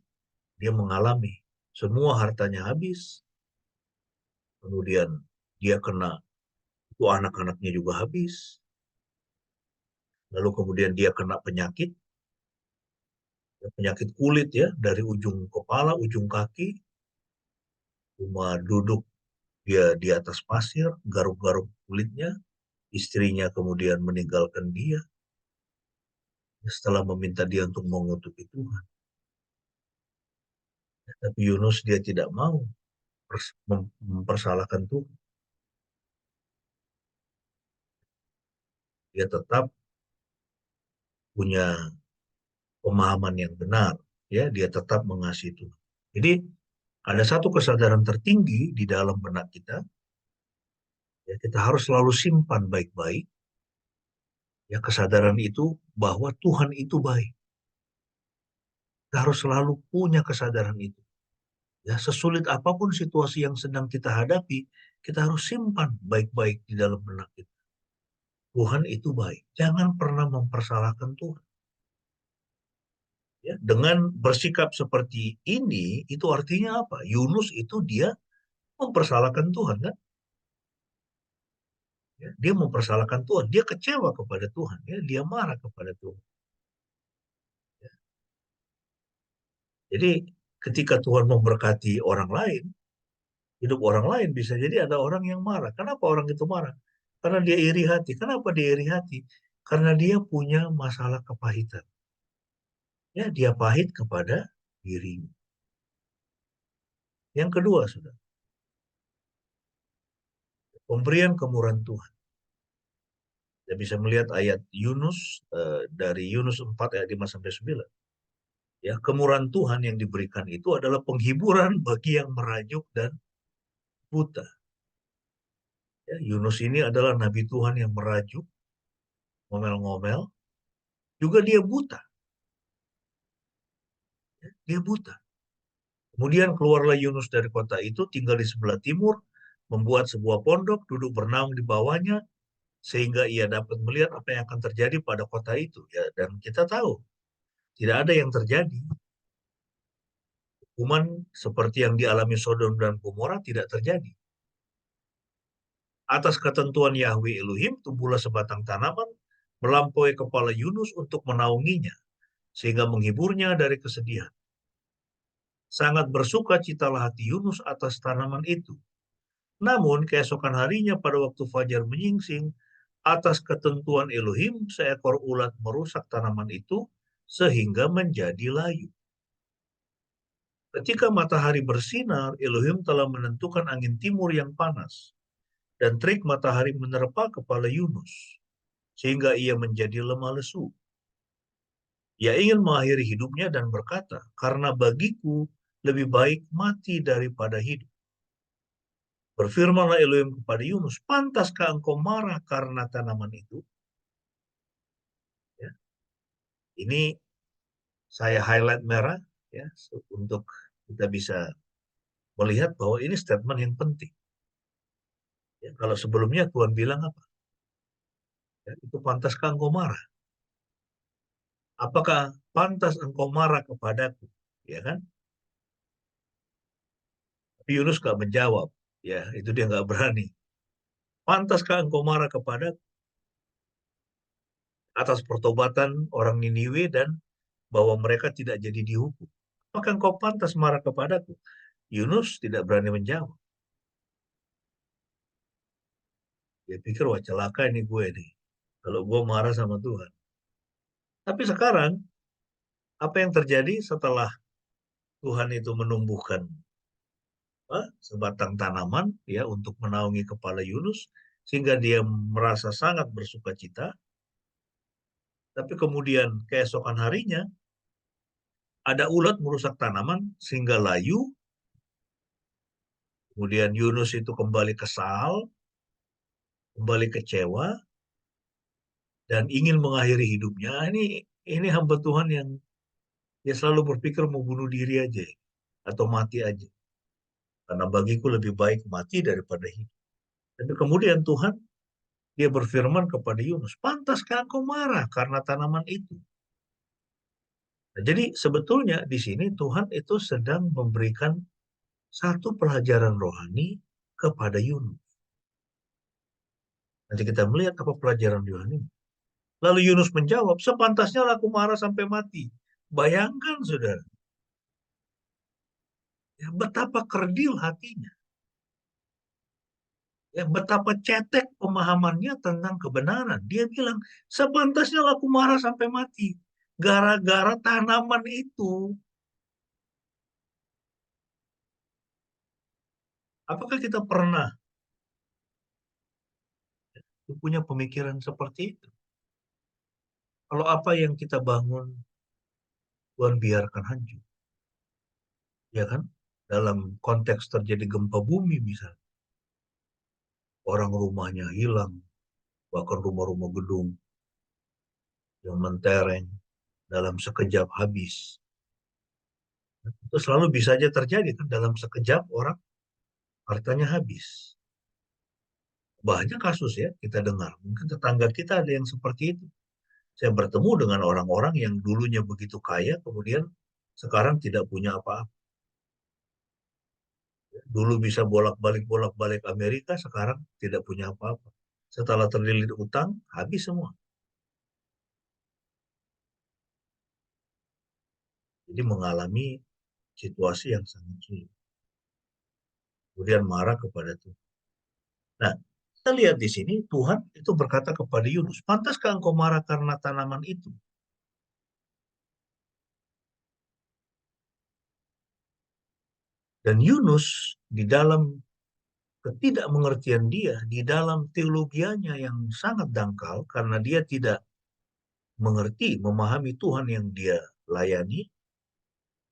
C: dia mengalami semua hartanya habis, kemudian dia kena, itu anak-anaknya juga habis, lalu kemudian dia kena penyakit, penyakit kulit ya, dari ujung kepala, ujung kaki, cuma duduk dia di atas pasir, garuk-garuk kulitnya, istrinya kemudian meninggalkan dia, setelah meminta dia untuk mengutuki Tuhan. Tapi Yunus dia tidak mau mempersalahkan Tuhan. Dia tetap punya pemahaman yang benar, ya, dia tetap mengasihi Tuhan. Jadi ada satu kesadaran tertinggi di dalam benak kita, ya, kita harus selalu simpan baik-baik, ya, kesadaran itu bahwa Tuhan itu baik. Kita harus selalu punya kesadaran itu. Ya, sesulit apapun situasi yang sedang kita hadapi, kita harus simpan baik-baik di dalam benak kita. Tuhan itu baik. Jangan pernah mempersalahkan Tuhan. Ya, dengan bersikap seperti ini, itu artinya apa? Yunus itu dia mempersalahkan Tuhan, kan? Ya, dia mempersalahkan Tuhan, dia kecewa kepada Tuhan, ya, dia marah kepada Tuhan. Ya. Jadi ketika Tuhan memberkati orang lain, hidup orang lain bisa jadi ada orang yang marah. Kenapa orang itu marah? Karena dia iri hati. Kenapa dia iri hati? Karena dia punya masalah kepahitan. Ya, dia pahit kepada dirinya. Yang kedua, sudah pemberian kemurahan Tuhan. Kita bisa melihat ayat Yunus dari Yunus 4 ayat 5 sampai 9. Ya, kemurahan Tuhan yang diberikan itu adalah penghiburan bagi yang merajuk dan buta. Ya, Yunus ini adalah nabi Tuhan yang merajuk, ngomel-ngomel, juga dia buta. Ya, dia buta. Kemudian keluarlah Yunus dari kota itu, tinggal di sebelah timur, membuat sebuah pondok, duduk bernaung di bawahnya, sehingga ia dapat melihat apa yang akan terjadi pada kota itu. Ya, dan kita tahu, tidak ada yang terjadi. Hukuman seperti yang dialami Sodom dan Gomora tidak terjadi. Atas ketentuan Yahweh Elohim, tumbuhlah sebatang tanaman, melampaui kepala Yunus untuk menaunginya. sehingga menghiburnya dari kesedihan. Sangat bersuka citalah hati Yunus atas tanaman itu. Namun keesokan harinya pada waktu fajar menyingsing, atas ketentuan Elohim, seekor ulat merusak tanaman itu sehingga menjadi layu. Ketika matahari bersinar, Elohim telah menentukan angin timur yang panas, dan terik matahari menerpa kepala Yunus, sehingga ia menjadi lemah lesu. Ia ingin mengakhiri hidupnya dan berkata, karena bagiku lebih baik mati daripada hidup. Berfirmanlah Elohim kepada Yunus, pantaskah engkau marah karena tanaman itu? Ya. Ini saya highlight merah ya untuk kita bisa melihat bahwa ini statement yang penting. Ya, kalau sebelumnya Tuhan bilang apa? Ya, itu pantaskah engkau marah? Apakah pantas engkau marah kepadaku? Ya kan? Tapi Yunus gak menjawab. Ya, itu dia gak berani. Pantaskah engkau marah kepadaku atas pertobatan orang Niniwe dan bahwa mereka tidak jadi dihukum? Apakah engkau pantas marah kepadaku? Yunus tidak berani menjawab. Dia pikir, wah celaka ini gue nih. Kalau gue marah sama Tuhan. Tapi sekarang, apa yang terjadi setelah Tuhan itu menumbuhkan sebatang tanaman ya untuk menaungi kepala Yunus sehingga dia merasa sangat bersuka cita. Tapi kemudian keesokan harinya ada ulat merusak tanaman sehingga layu. Kemudian Yunus itu kembali kesal, kembali kecewa dan ingin mengakhiri hidupnya. Ini hamba Tuhan yang dia selalu berpikir mau bunuh diri aja atau mati aja. Karena bagiku lebih baik mati daripada hidup. Tapi kemudian Tuhan dia berfirman kepada Yunus, pantaskah engkau marah karena tanaman itu? Nah, jadi sebetulnya di sini Tuhan itu sedang memberikan satu pelajaran rohani kepada Yunus. Nanti kita melihat apa pelajaran Yohanes. Lalu Yunus menjawab, sepantasnya aku marah sampai mati. Bayangkan, saudara. Ya, betapa kerdil hatinya. Ya, betapa cetek pemahamannya tentang kebenaran. Dia bilang, sepantasnya aku marah sampai mati. Gara-gara tanaman itu. Apakah kita pernah punya pemikiran seperti itu? Kalau apa yang kita bangun, Tuhan biarkan hancur. Ya kan? Dalam konteks terjadi gempa bumi misalnya. Orang rumahnya hilang, bahkan rumah-rumah gedung yang mentereng dalam sekejap habis. Itu selalu bisa aja terjadi kan, dalam sekejap orang hartanya habis. Banyak kasus ya kita dengar. Mungkin tetangga kita ada yang seperti itu. Saya bertemu dengan orang-orang yang dulunya begitu kaya, kemudian sekarang tidak punya apa-apa. Dulu bisa bolak-balik Amerika, sekarang tidak punya apa-apa. Setelah terlilit utang, habis semua. Jadi mengalami situasi yang sangat sulit. Kemudian marah kepada Tuhan. Nah, kita lihat di sini Tuhan itu berkata kepada Yunus, pantaskah engkau marah karena tanaman itu? Dan Yunus di dalam ketidakmengertian dia, di dalam teologianya yang sangat dangkal, karena dia tidak mengerti, memahami Tuhan yang dia layani,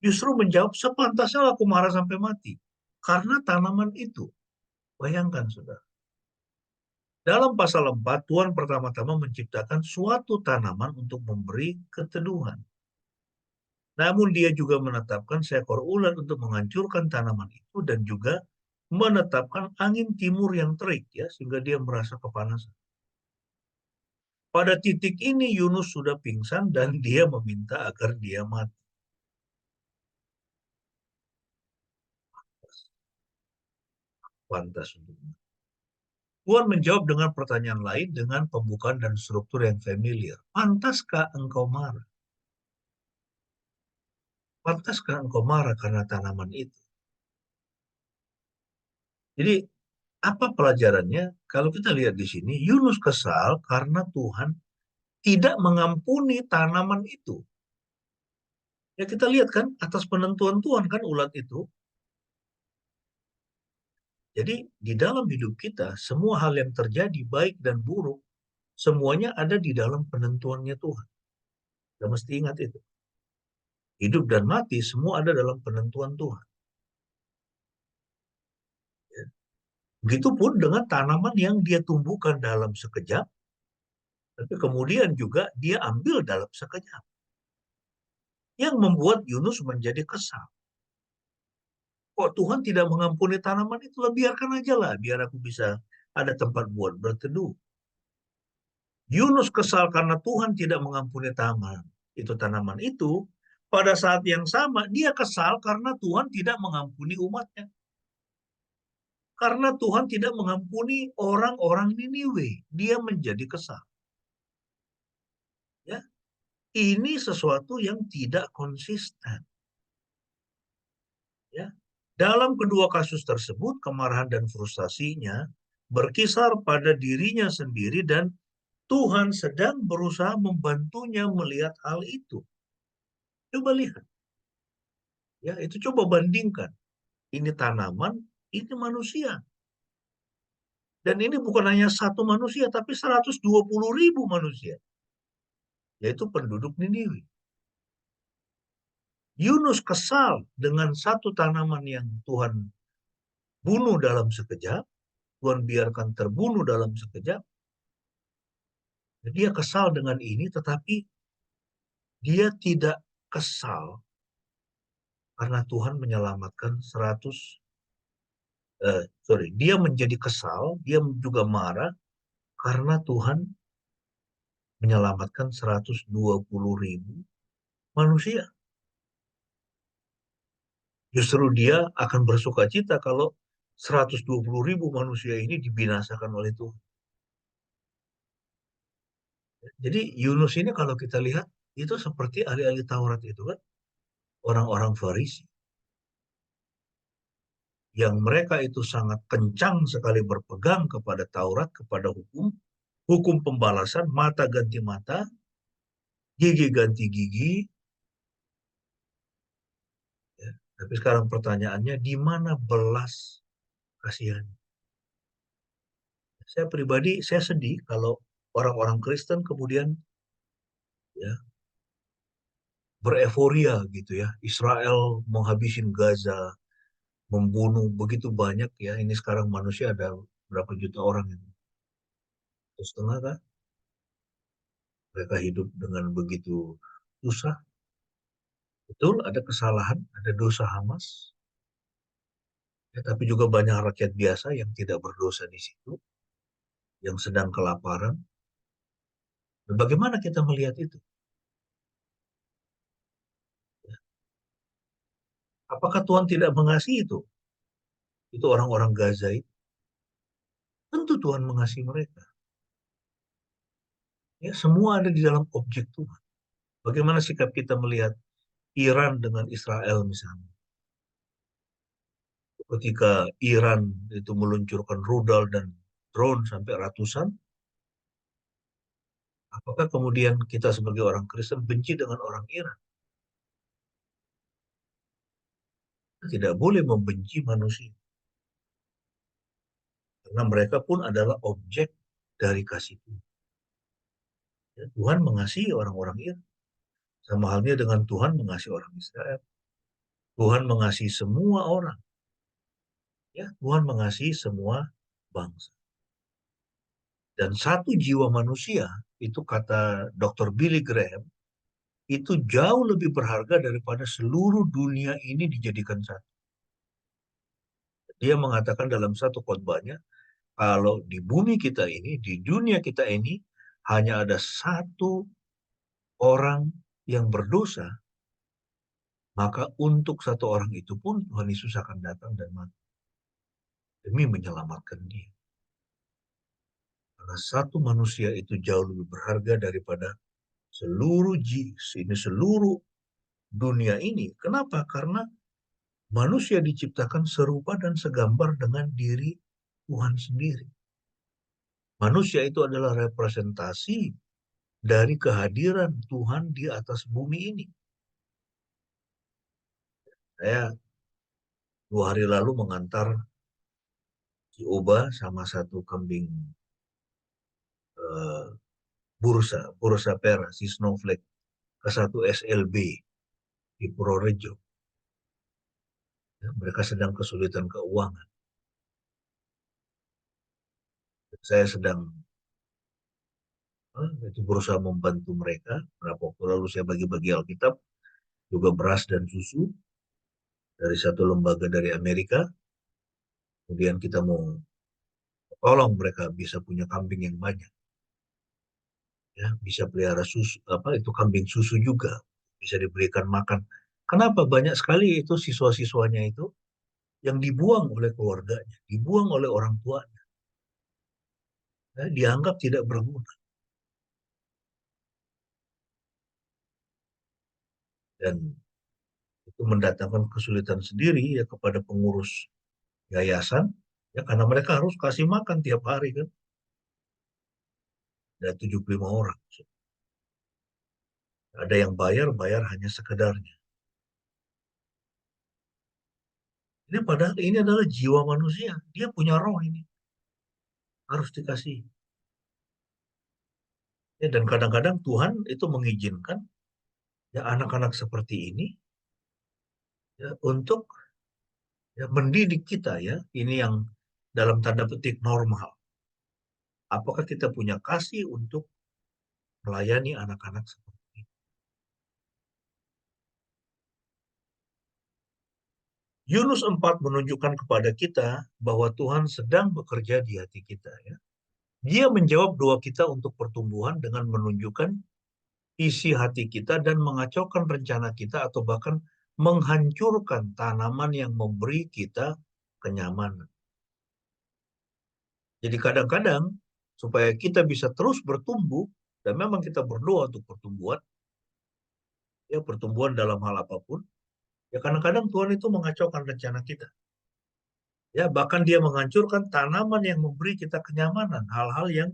C: justru menjawab, sepantasnya aku marah sampai mati. Karena tanaman itu. Bayangkan, saudara. Dalam pasal 4, Tuhan pertama-tama menciptakan suatu tanaman untuk memberi keteduhan. Namun dia juga menetapkan seekor ulat untuk menghancurkan tanaman itu dan juga menetapkan angin timur yang terik ya sehingga dia merasa kepanasan. Pada titik ini Yunus sudah pingsan dan dia meminta agar dia mati. Pantas untuk mati. Tuhan menjawab dengan pertanyaan lain dengan pembukaan dan struktur yang familiar. Pantaskah engkau marah? Pantaskah engkau marah karena tanaman itu? Jadi apa pelajarannya? Kalau kita lihat di sini, Yunus kesal karena Tuhan tidak mengampuni tanaman itu. Ya kita lihat kan atas penentuan Tuhan kan ulat itu. Jadi di dalam hidup kita semua hal yang terjadi baik dan buruk semuanya ada di dalam penentuannya Tuhan. Kita mesti ingat itu. Hidup dan mati semua ada dalam penentuan Tuhan. Ya. Begitupun dengan tanaman yang dia tumbuhkan dalam sekejap, tapi kemudian juga dia ambil dalam sekejap. Yang membuat Yunus menjadi kesal. Kok Tuhan tidak mengampuni tanaman itu? Biarkan aja lah, biar aku bisa ada tempat buat berteduh. Yunus kesal karena Tuhan tidak mengampuni tanaman itu. Pada saat yang sama, dia kesal karena Tuhan tidak mengampuni umatnya. Karena Tuhan tidak mengampuni orang-orang Niniwe. Dia menjadi kesal. Ya, ini sesuatu yang tidak konsisten. Ya, dalam kedua kasus tersebut, kemarahan dan frustasinya berkisar pada dirinya sendiri dan Tuhan sedang berusaha membantunya melihat hal itu. Coba lihat. Ya, itu coba bandingkan. Ini tanaman, ini manusia. Dan ini bukan hanya satu manusia, tapi 120.000 manusia. Yaitu penduduk Niniwe. Yunus kesal dengan satu tanaman yang Tuhan bunuh dalam sekejap. Tuhan biarkan terbunuh dalam sekejap. Dia kesal dengan ini, tetapi dia tidak kesal karena Tuhan menyelamatkan dia menjadi kesal, dia juga marah karena Tuhan menyelamatkan 120.000 manusia. Justru dia akan bersuka cita kalau 120.000 manusia ini dibinasakan oleh Tuhan. Jadi Yunus ini kalau kita lihat, itu seperti ahli-ahli Taurat itu kan, orang-orang Farisi. Yang mereka itu sangat kencang sekali berpegang kepada Taurat, kepada hukum pembalasan, mata ganti mata, gigi ganti gigi. Ya. Tapi sekarang pertanyaannya, di mana belas kasihan? Saya pribadi, saya sedih kalau orang-orang Kristen kemudian ya bereforia gitu ya. Israel menghabisin Gaza, membunuh begitu banyak ya. Ini sekarang manusia ada berapa juta orang ini? 1,5 kan? Mereka hidup dengan begitu susah. Betul, ada kesalahan, ada dosa Hamas. Ya, tapi juga banyak rakyat biasa yang tidak berdosa di situ, yang sedang kelaparan. Dan bagaimana kita melihat itu? Ya. Apakah Tuhan tidak mengasihi itu? Itu orang-orang Gaza itu. Tentu Tuhan mengasihi mereka. Ya, semua ada di dalam objek Tuhan. Bagaimana sikap kita melihat Iran dengan Israel misalnya? Ketika Iran itu meluncurkan rudal dan drone sampai ratusan, apakah kemudian kita sebagai orang Kristen benci dengan orang Iran? Tidak boleh membenci manusia. Karena mereka pun adalah objek dari kasih Tuhan. Ya, Tuhan mengasihi orang-orang Iran. Sama halnya dengan Tuhan mengasihi orang Israel. Tuhan mengasihi semua orang. Ya, Tuhan mengasihi semua bangsa. Dan satu jiwa manusia, itu kata Dr. Billy Graham, itu jauh lebih berharga daripada seluruh dunia ini dijadikan satu. Dia mengatakan dalam satu khotbahnya, kalau di bumi kita ini, di dunia kita ini, hanya ada satu orang yang berdosa, maka untuk satu orang itu pun Tuhan Yesus akan datang dan mati demi menyelamatkan dia. Karena satu manusia itu jauh lebih berharga daripada seluruh dunia ini. Kenapa? Karena manusia diciptakan serupa dan segambar dengan diri Tuhan sendiri. Manusia itu adalah representasi dari kehadiran Tuhan di atas bumi ini. Saya 2 hari lalu mengantar si Oba sama satu kambing bursa pera, si Snowflake, ke satu SLB di Purworejo. Ya, mereka sedang kesulitan keuangan. Saya sedang itu berusaha membantu mereka. Berapa waktu lalu saya bagi-bagi Alkitab, juga beras dan susu dari satu lembaga dari Amerika. Kemudian kita mau tolong mereka bisa punya kambing yang banyak. Ya, bisa pelihara susu, itu kambing susu juga bisa diberikan makan. Kenapa banyak sekali itu siswa-siswanya itu yang dibuang oleh keluarganya, dibuang oleh orang tuanya, ya, dianggap tidak berguna. Dan itu mendatangkan kesulitan sendiri ya kepada pengurus yayasan, ya karena mereka harus kasih makan tiap hari kan. Ada 75 orang. Ada yang bayar hanya sekedarnya. Ini padahal ini adalah jiwa manusia. Dia punya roh ini. Harus dikasih. Ya, dan kadang-kadang Tuhan itu mengizinkan ya anak-anak seperti ini ya untuk ya mendidik kita ya. Ini yang dalam tanda petik normal. Apakah kita punya kasih untuk melayani anak-anak seperti ini? Yunus 4 menunjukkan kepada kita bahwa Tuhan sedang bekerja di hati kita ya. Dia menjawab doa kita untuk pertumbuhan dengan menunjukkan isi hati kita dan mengacaukan rencana kita atau bahkan menghancurkan tanaman yang memberi kita kenyamanan. Jadi kadang-kadang supaya kita bisa terus bertumbuh dan memang kita berdoa untuk pertumbuhan, ya pertumbuhan dalam hal apapun, ya kadang-kadang Tuhan itu mengacaukan rencana kita. Ya bahkan dia menghancurkan tanaman yang memberi kita kenyamanan, hal-hal yang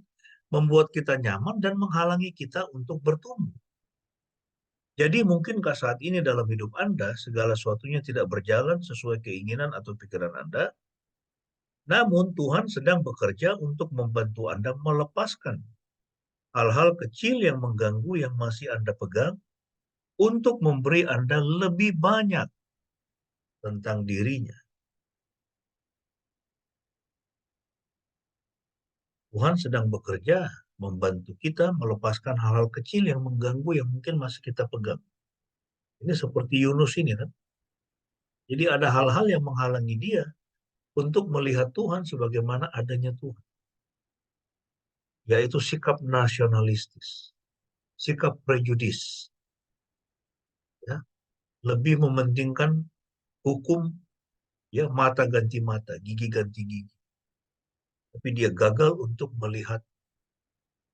C: membuat kita nyaman dan menghalangi kita untuk bertumbuh. Jadi mungkinkah saat ini dalam hidup Anda segala sesuatunya tidak berjalan sesuai keinginan atau pikiran Anda? Namun Tuhan sedang bekerja untuk membantu Anda melepaskan hal-hal kecil yang mengganggu yang masih Anda pegang untuk memberi Anda lebih banyak tentang dirinya. Tuhan sedang bekerja membantu kita melepaskan hal-hal kecil yang mengganggu yang mungkin masih kita pegang. Ini seperti Yunus ini kan. Jadi ada hal-hal yang menghalangi dia untuk melihat Tuhan sebagaimana adanya Tuhan. Yaitu sikap nasionalistis, sikap prejudis. Ya, lebih mementingkan hukum ya mata ganti mata, gigi ganti gigi. Tapi dia gagal untuk melihat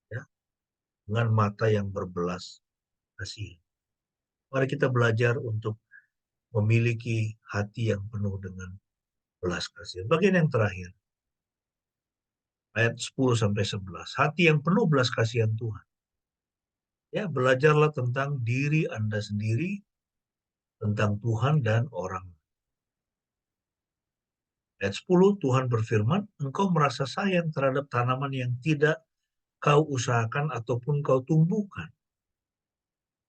C: ya dengan mata yang berbelas kasihan. Mari kita belajar untuk memiliki hati yang penuh dengan belas kasihan. Bagian yang terakhir, ayat 10 sampai 11. Hati yang penuh belas kasihan Tuhan. Ya, belajarlah tentang diri Anda sendiri, tentang Tuhan dan orang. Ayat 10, Tuhan berfirman, engkau merasa sayang terhadap tanaman yang tidak kau usahakan ataupun kau tumbuhkan,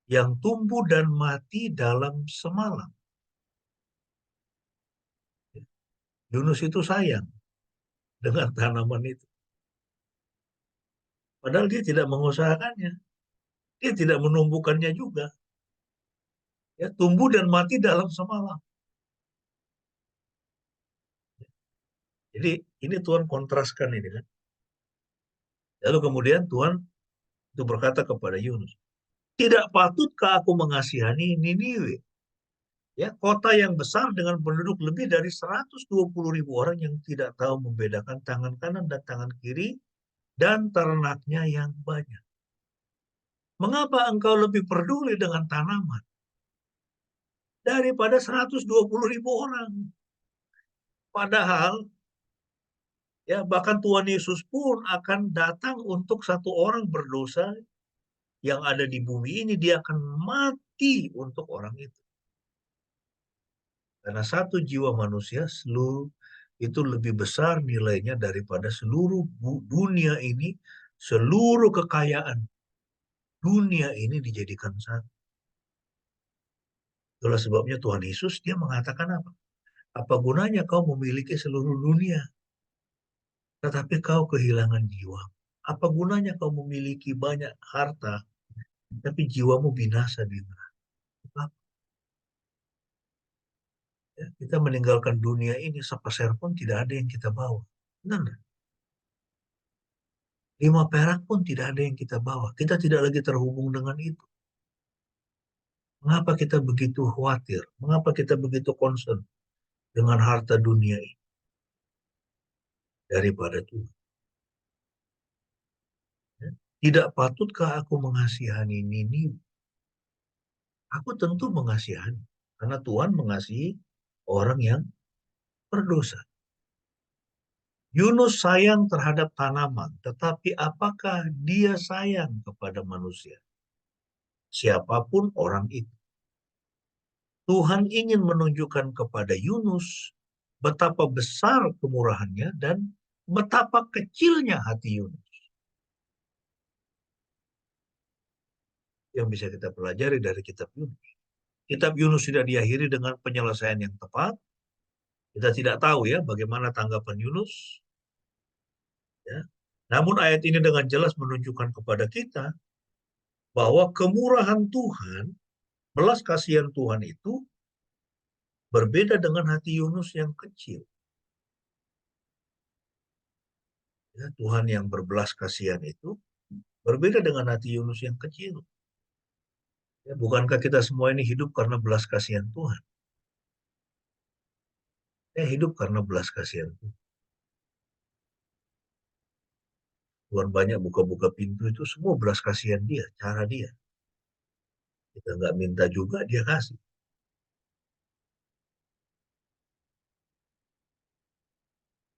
C: yang tumbuh dan mati dalam semalam. Yunus itu sayang dengan tanaman itu. Padahal dia tidak mengusahakannya. Dia tidak menumbuhkannya juga. Ya, tumbuh dan mati dalam semalam. Jadi ini Tuhan kontraskan ini kan. Lalu kemudian Tuhan itu berkata kepada Yunus, tidak patutkah aku mengasihani Niniwe? Ya, kota yang besar dengan penduduk lebih dari 120.000 orang yang tidak tahu membedakan tangan kanan dan tangan kiri dan ternaknya yang banyak. Mengapa engkau lebih peduli dengan tanaman daripada 120.000 orang. Padahal ya bahkan Tuhan Yesus pun akan datang untuk satu orang berdosa yang ada di bumi ini, dia akan mati untuk orang itu. Karena satu jiwa manusia itu lebih besar nilainya daripada seluruh dunia ini, seluruh kekayaan dunia ini dijadikan satu. Itulah sebabnya Tuhan Yesus dia mengatakan apa? Apa gunanya kau memiliki seluruh dunia, tetapi kau kehilangan jiwa? Apa gunanya kau memiliki banyak harta, tapi jiwamu binasa di neraka? Ya, kita meninggalkan dunia ini sepeser pun tidak ada yang kita bawa. Benar? 5 perak pun tidak ada yang kita bawa. Kita tidak lagi terhubung dengan itu. Mengapa kita begitu khawatir? Mengapa kita begitu concern dengan harta dunia ini daripada Tuhan? Ya. Tidak patutkah aku mengasihani Niniwe? Aku tentu mengasihani. Karena Tuhan mengasihi orang yang berdosa. Yunus sayang terhadap tanaman, tetapi apakah dia sayang kepada manusia? Siapapun orang itu. Tuhan ingin menunjukkan kepada Yunus betapa besar kemurahannya dan betapa kecilnya hati Yunus. Yang bisa kita pelajari dari kitab Yunus. Kitab Yunus tidak diakhiri dengan penyelesaian yang tepat. Kita tidak tahu ya bagaimana tanggapan Yunus. Ya. Namun ayat ini dengan jelas menunjukkan kepada kita bahwa kemurahan Tuhan, belas kasihan Tuhan itu berbeda dengan hati Yunus yang kecil. Ya, Tuhan yang berbelas kasihan itu berbeda dengan hati Yunus yang kecil. Ya, bukankah kita semua ini hidup karena belas kasihan Tuhan? Ya, hidup karena belas kasihan Tuhan. Tuhan banyak buka-buka pintu itu semua belas kasihan dia, cara dia. Kita nggak minta juga, dia kasih.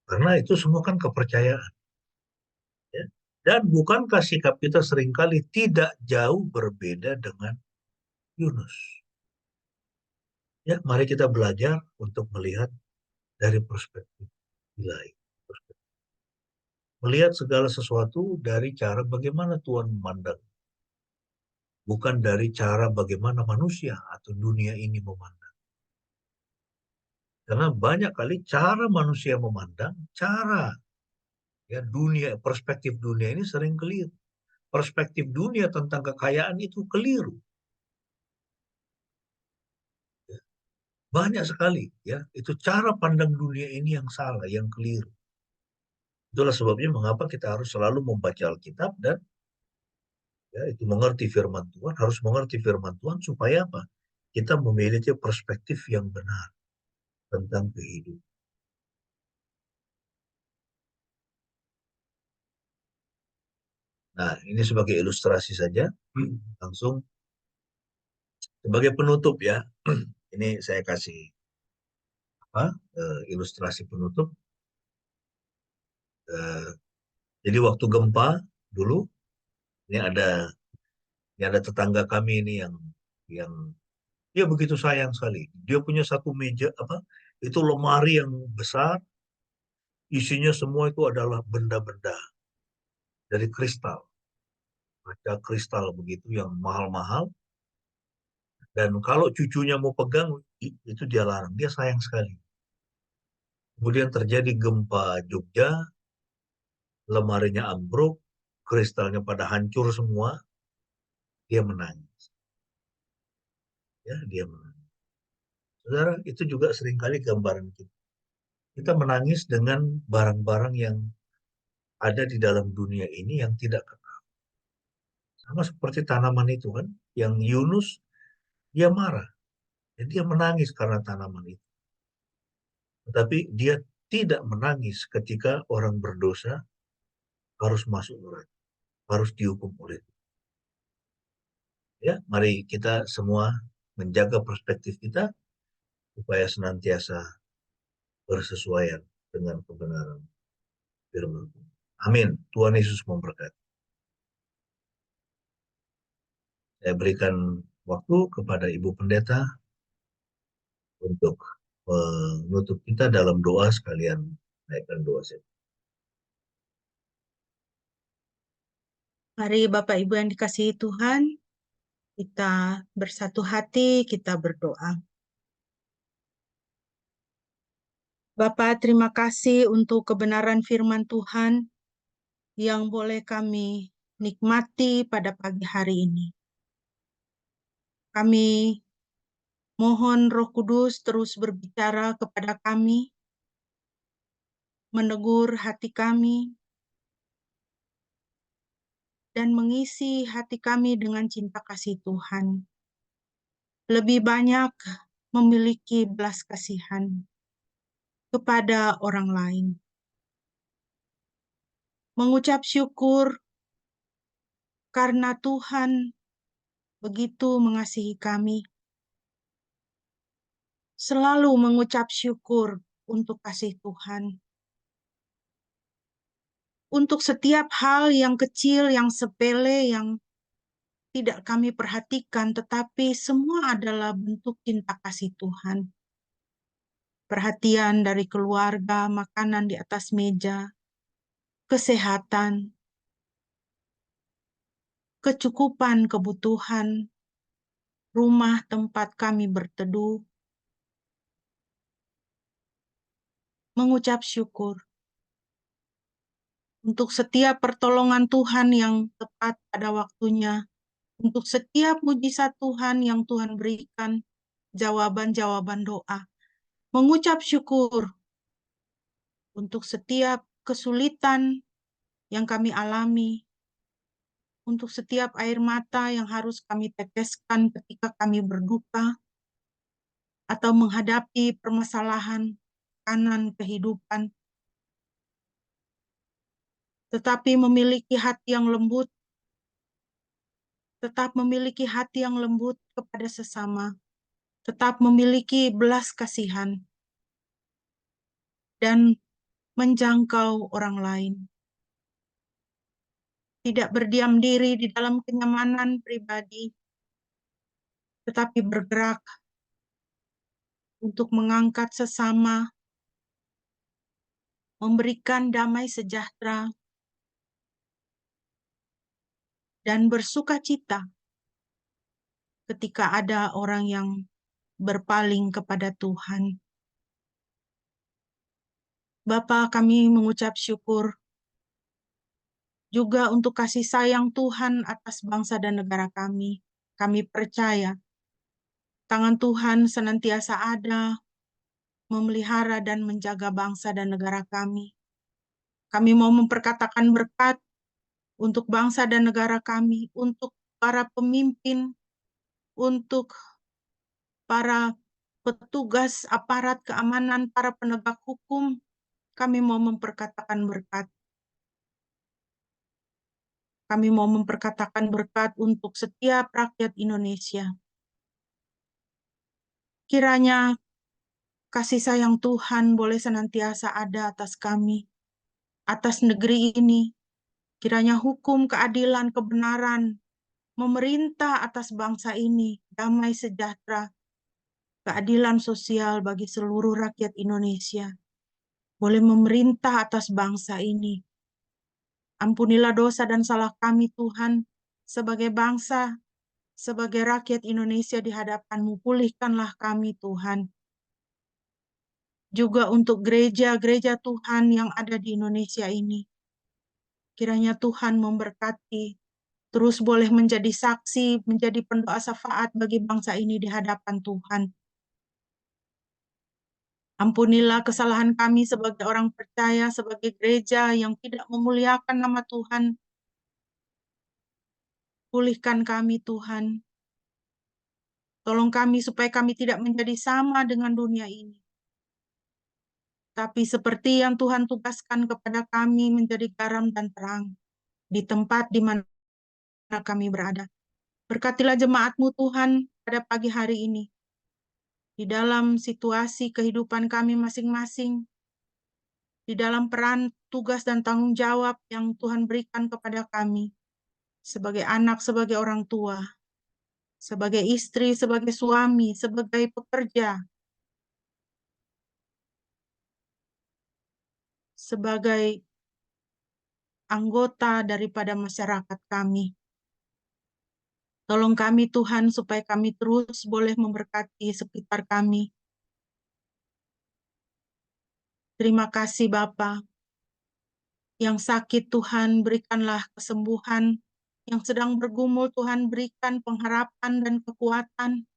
C: Karena itu semua kan kepercayaan. Ya. Dan bukankah sikap kita seringkali tidak jauh berbeda dengan Yunus? Ya, mari kita belajar untuk melihat dari perspektif lain. Melihat segala sesuatu dari cara bagaimana Tuhan memandang. Bukan dari cara bagaimana manusia atau dunia ini memandang. Karena banyak kali cara manusia memandang, ya dunia, perspektif dunia ini sering keliru. Perspektif dunia tentang kekayaan itu keliru. Ya. Banyak sekali, ya itu cara pandang dunia ini yang salah, yang keliru. Itulah sebabnya mengapa kita harus selalu membaca Alkitab dan ya, itu mengerti firman Tuhan, harus mengerti firman Tuhan supaya apa? Kita memiliki perspektif yang benar tentang kehidupan. Nah, ini sebagai ilustrasi saja, langsung sebagai penutup ya. Ini saya kasih ilustrasi penutup. Jadi waktu gempa dulu, ini ada tetangga kami ini yang dia begitu sayang sekali. Dia punya satu meja itu lemari yang besar, isinya semua itu adalah benda-benda dari kristal, kaca kristal begitu yang mahal-mahal. Dan kalau cucunya mau pegang, itu dia larang. Dia sayang sekali. Kemudian terjadi gempa Jogja, lemarinya ambruk, kristalnya pada hancur semua. Dia menangis. Ya, dia menangis. Saudara, itu juga seringkali gambaran kita. Kita menangis dengan barang-barang yang ada di dalam dunia ini yang tidak kekal. Sama seperti tanaman itu kan, yang Yunus, dia marah. Dan dia menangis karena tanaman itu. Tetapi dia tidak menangis ketika orang berdosa harus masuk neraka, harus dihukum oleh Tuhan. Ya, mari kita semua menjaga perspektif kita supaya senantiasa bersesuaian dengan kebenaran firman Tuhan. Amin. Tuhan Yesus memberkati. Saya berikan waktu kepada Ibu Pendeta untuk menutup kita dalam doa, sekalian naikkan doa saya.
A: Mari Bapak Ibu yang dikasihi Tuhan, kita bersatu hati, kita berdoa. Bapa, terima kasih untuk kebenaran firman Tuhan yang boleh kami nikmati pada pagi hari ini. Kami mohon Roh Kudus terus berbicara kepada kami, menegur hati kami, dan mengisi hati kami dengan cinta kasih Tuhan. Lebih banyak memiliki belas kasihan kepada orang lain. Mengucap syukur karena Tuhan begitu mengasihi kami. Selalu mengucap syukur untuk kasih Tuhan. Untuk setiap hal yang kecil, yang sepele, yang tidak kami perhatikan, tetapi semua adalah bentuk cinta kasih Tuhan. Perhatian dari keluarga, makanan di atas meja, kesehatan, kecukupan kebutuhan, rumah tempat kami berteduh, mengucap syukur untuk setiap pertolongan Tuhan yang tepat pada waktunya, untuk setiap mujizat Tuhan yang Tuhan berikan, jawaban-jawaban doa, mengucap syukur untuk setiap kesulitan yang kami alami, untuk setiap air mata yang harus kami teteskan ketika kami berduka, atau menghadapi permasalahan kanan kehidupan, tetapi memiliki hati yang lembut, tetap memiliki hati yang lembut kepada sesama, tetap memiliki belas kasihan, dan menjangkau orang lain. Tidak berdiam diri di dalam kenyamanan pribadi, tetapi bergerak untuk mengangkat sesama, memberikan damai sejahtera, dan bersuka cita ketika ada orang yang berpaling kepada Tuhan. Bapa, kami mengucap syukur juga untuk kasih sayang Tuhan atas bangsa dan negara kami. Kami percaya tangan Tuhan senantiasa ada, memelihara dan menjaga bangsa dan negara kami. Kami mau memperkatakan berkat untuk bangsa dan negara kami, untuk para pemimpin, untuk para petugas aparat keamanan, para penegak hukum. Kami mau memperkatakan berkat. Kami mau memperkatakan berkat untuk setiap rakyat Indonesia. Kiranya kasih sayang Tuhan boleh senantiasa ada atas kami, atas negeri ini. Kiranya hukum, keadilan, kebenaran memerintah atas bangsa ini, damai sejahtera, keadilan sosial bagi seluruh rakyat Indonesia boleh memerintah atas bangsa ini. Ampunilah dosa dan salah kami, Tuhan, sebagai bangsa, sebagai rakyat Indonesia di hadapan-Mu. Pulihkanlah kami, Tuhan. Juga untuk gereja-gereja Tuhan yang ada di Indonesia ini. Kiranya Tuhan memberkati, terus boleh menjadi saksi, menjadi pendoa syafaat bagi bangsa ini di hadapan Tuhan. Ampunilah kesalahan kami sebagai orang percaya, sebagai gereja yang tidak memuliakan nama Tuhan. Pulihkan kami, Tuhan. Tolong kami supaya kami tidak menjadi sama dengan dunia ini. Tapi seperti yang Tuhan tugaskan kepada kami menjadi garam dan terang di tempat di mana kami berada. Berkatilah jemaat-Mu Tuhan pada pagi hari ini. Di dalam situasi kehidupan kami masing-masing, di dalam peran, tugas, dan tanggung jawab yang Tuhan berikan kepada kami, sebagai anak, sebagai orang tua, sebagai istri, sebagai suami, sebagai pekerja, sebagai anggota daripada masyarakat kami. Tolong kami Tuhan supaya kami terus boleh memberkati sekitar kami. Terima kasih Bapa. Yang sakit Tuhan berikanlah kesembuhan. Yang sedang bergumul Tuhan berikan pengharapan dan kekuatan.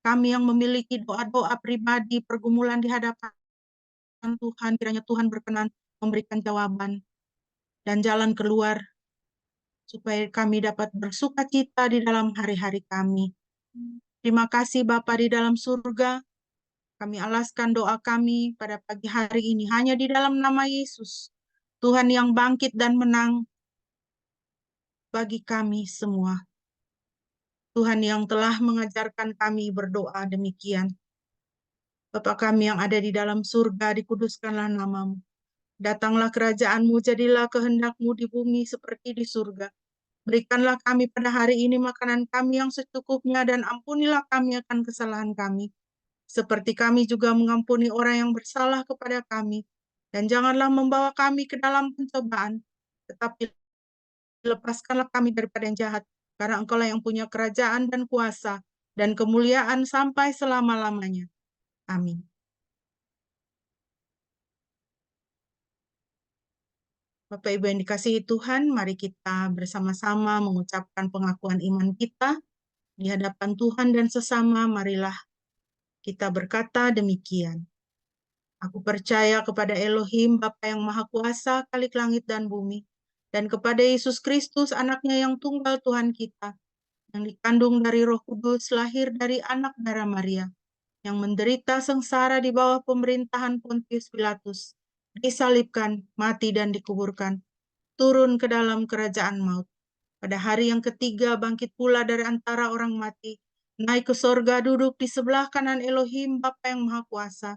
A: Kami yang memiliki doa-doa pribadi, pergumulan di hadapan Tuhan, kiranya Tuhan berkenan memberikan jawaban dan jalan keluar, supaya kami dapat bersuka cita di dalam hari-hari kami. Terima kasih Bapa di dalam surga. Kami alaskan doa kami pada pagi hari ini hanya di dalam nama Yesus, Tuhan yang bangkit dan menang bagi kami semua. Tuhan yang telah mengajarkan kami berdoa demikian. Bapa kami yang ada di dalam surga, dikuduskanlah nama-Mu. Datanglah kerajaan-Mu, jadilah kehendak-Mu di bumi seperti di surga. Berikanlah kami pada hari ini makanan kami yang secukupnya, dan ampunilah kami akan kesalahan kami, seperti kami juga mengampuni orang yang bersalah kepada kami. Dan janganlah membawa kami ke dalam pencobaan, tetapi lepaskanlah kami daripada yang jahat, karena Engkau-lah yang punya kerajaan dan kuasa dan kemuliaan sampai selama-lamanya. Amin. Bapak Ibu yang dikasihi Tuhan, mari kita bersama-sama mengucapkan pengakuan iman kita di hadapan Tuhan dan sesama. Marilah kita berkata demikian. Aku percaya kepada Elohim, Bapa yang Maha Kuasa, Khalik langit dan bumi, dan kepada Yesus Kristus, anaknya yang tunggal Tuhan kita, yang dikandung dari Roh Kudus, lahir dari anak darah Maria, yang menderita sengsara di bawah pemerintahan Pontius Pilatus, disalibkan, mati dan dikuburkan, turun ke dalam kerajaan maut. Pada hari yang ketiga bangkit pula dari antara orang mati, naik ke sorga, duduk di sebelah kanan Elohim Bapa yang Maha Kuasa,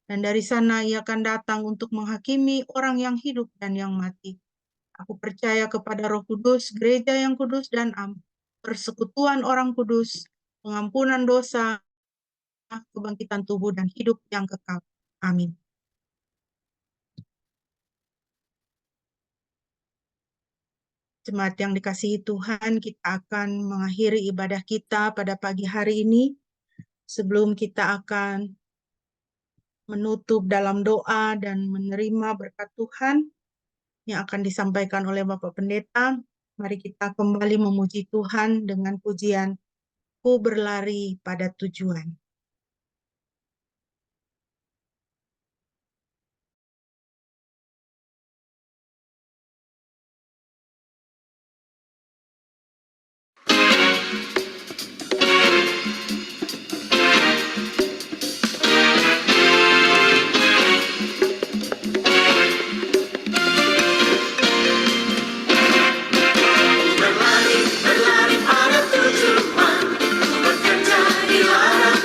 A: dan dari sana Ia akan datang untuk menghakimi orang yang hidup dan yang mati. Aku percaya kepada Roh Kudus, gereja yang kudus dan am, persekutuan orang kudus, pengampunan dosa, kebangkitan tubuh dan hidup yang kekal. Amin. Jemaat yang dikasihi Tuhan, kita akan mengakhiri ibadah kita pada pagi hari ini. Sebelum kita akan menutup dalam doa dan menerima berkat Tuhan yang akan disampaikan oleh Bapak Pendeta, mari kita kembali memuji Tuhan dengan pujian Ku berlari pada tujuan.
B: Berlari pada tujuan, bekerja di ladang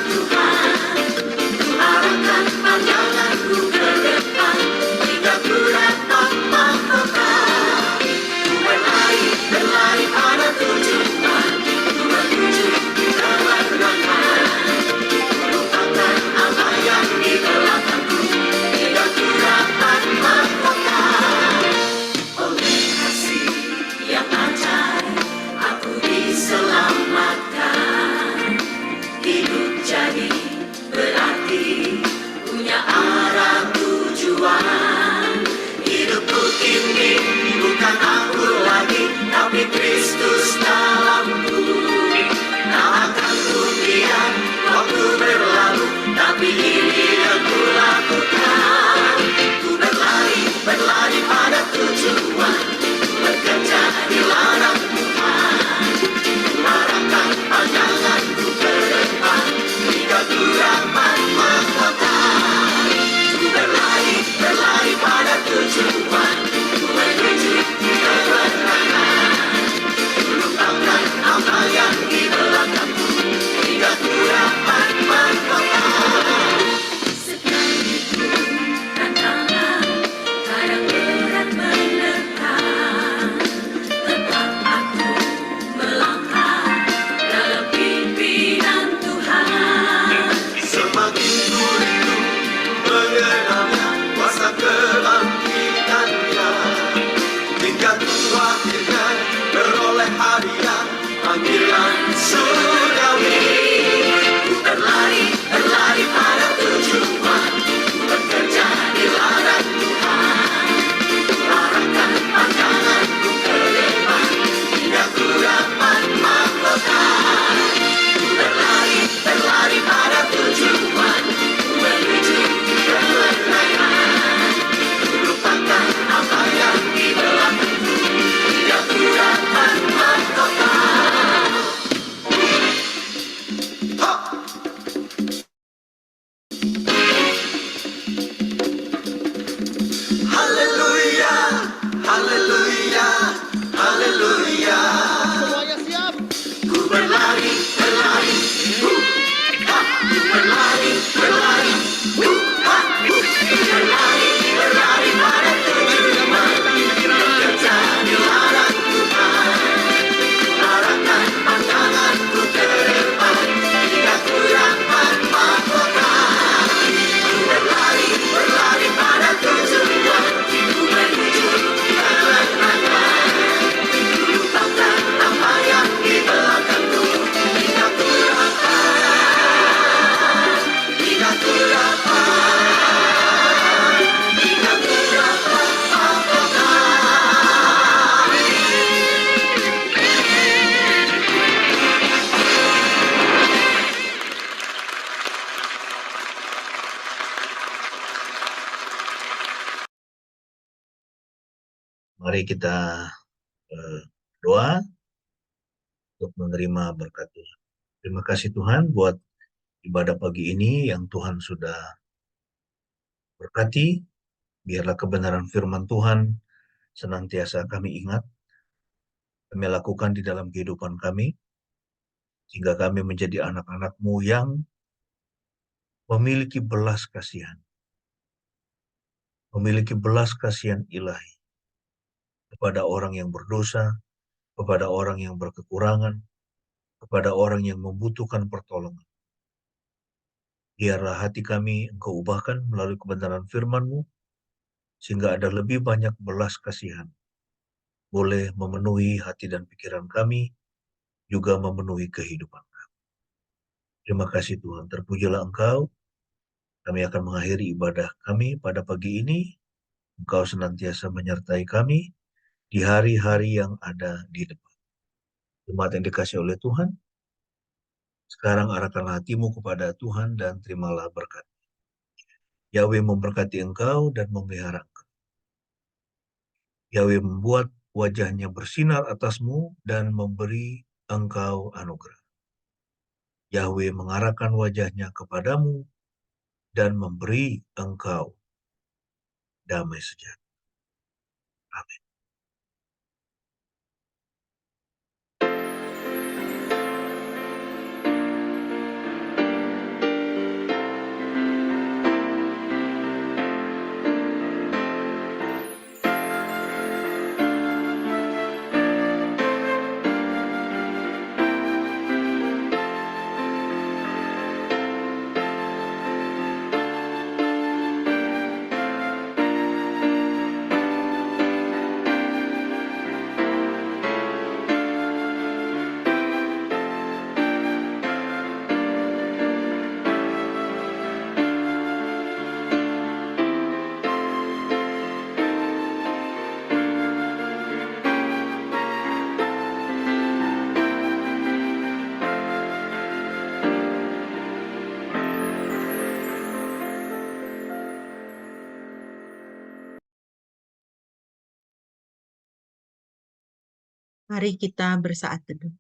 C: Mari kita doa untuk menerima berkat Tuhan. Terima kasih Tuhan buat ibadah pagi ini yang Tuhan sudah berkati. Biarlah kebenaran firman Tuhan senantiasa kami ingat, kami lakukan di dalam kehidupan kami, sehingga kami menjadi anak-anak-Mu yang memiliki belas kasihan. Memiliki belas kasihan ilahi kepada orang yang berdosa, kepada orang yang berkekurangan, kepada orang yang membutuhkan pertolongan. Biarlah hati kami Engkau ubahkan melalui kebenaran firman-Mu, sehingga ada lebih banyak belas kasihan. Boleh memenuhi hati dan pikiran kami, juga memenuhi kehidupan kami. Terima kasih Tuhan, terpujilah Engkau. Kami akan mengakhiri ibadah kami pada pagi ini. Engkau senantiasa menyertai kami di hari-hari yang ada di depan. Jemaat yang dikasihi oleh Tuhan, sekarang arahkanlah hatimu kepada Tuhan dan terimalah berkat. Yahweh memberkati engkau dan memelihara engkau. Yahweh membuat wajahnya bersinar atasmu dan memberi engkau anugerah. Yahweh mengarahkan wajahnya kepadamu dan memberi engkau damai sejahtera. Amin.
A: Mari kita bersaat teduh.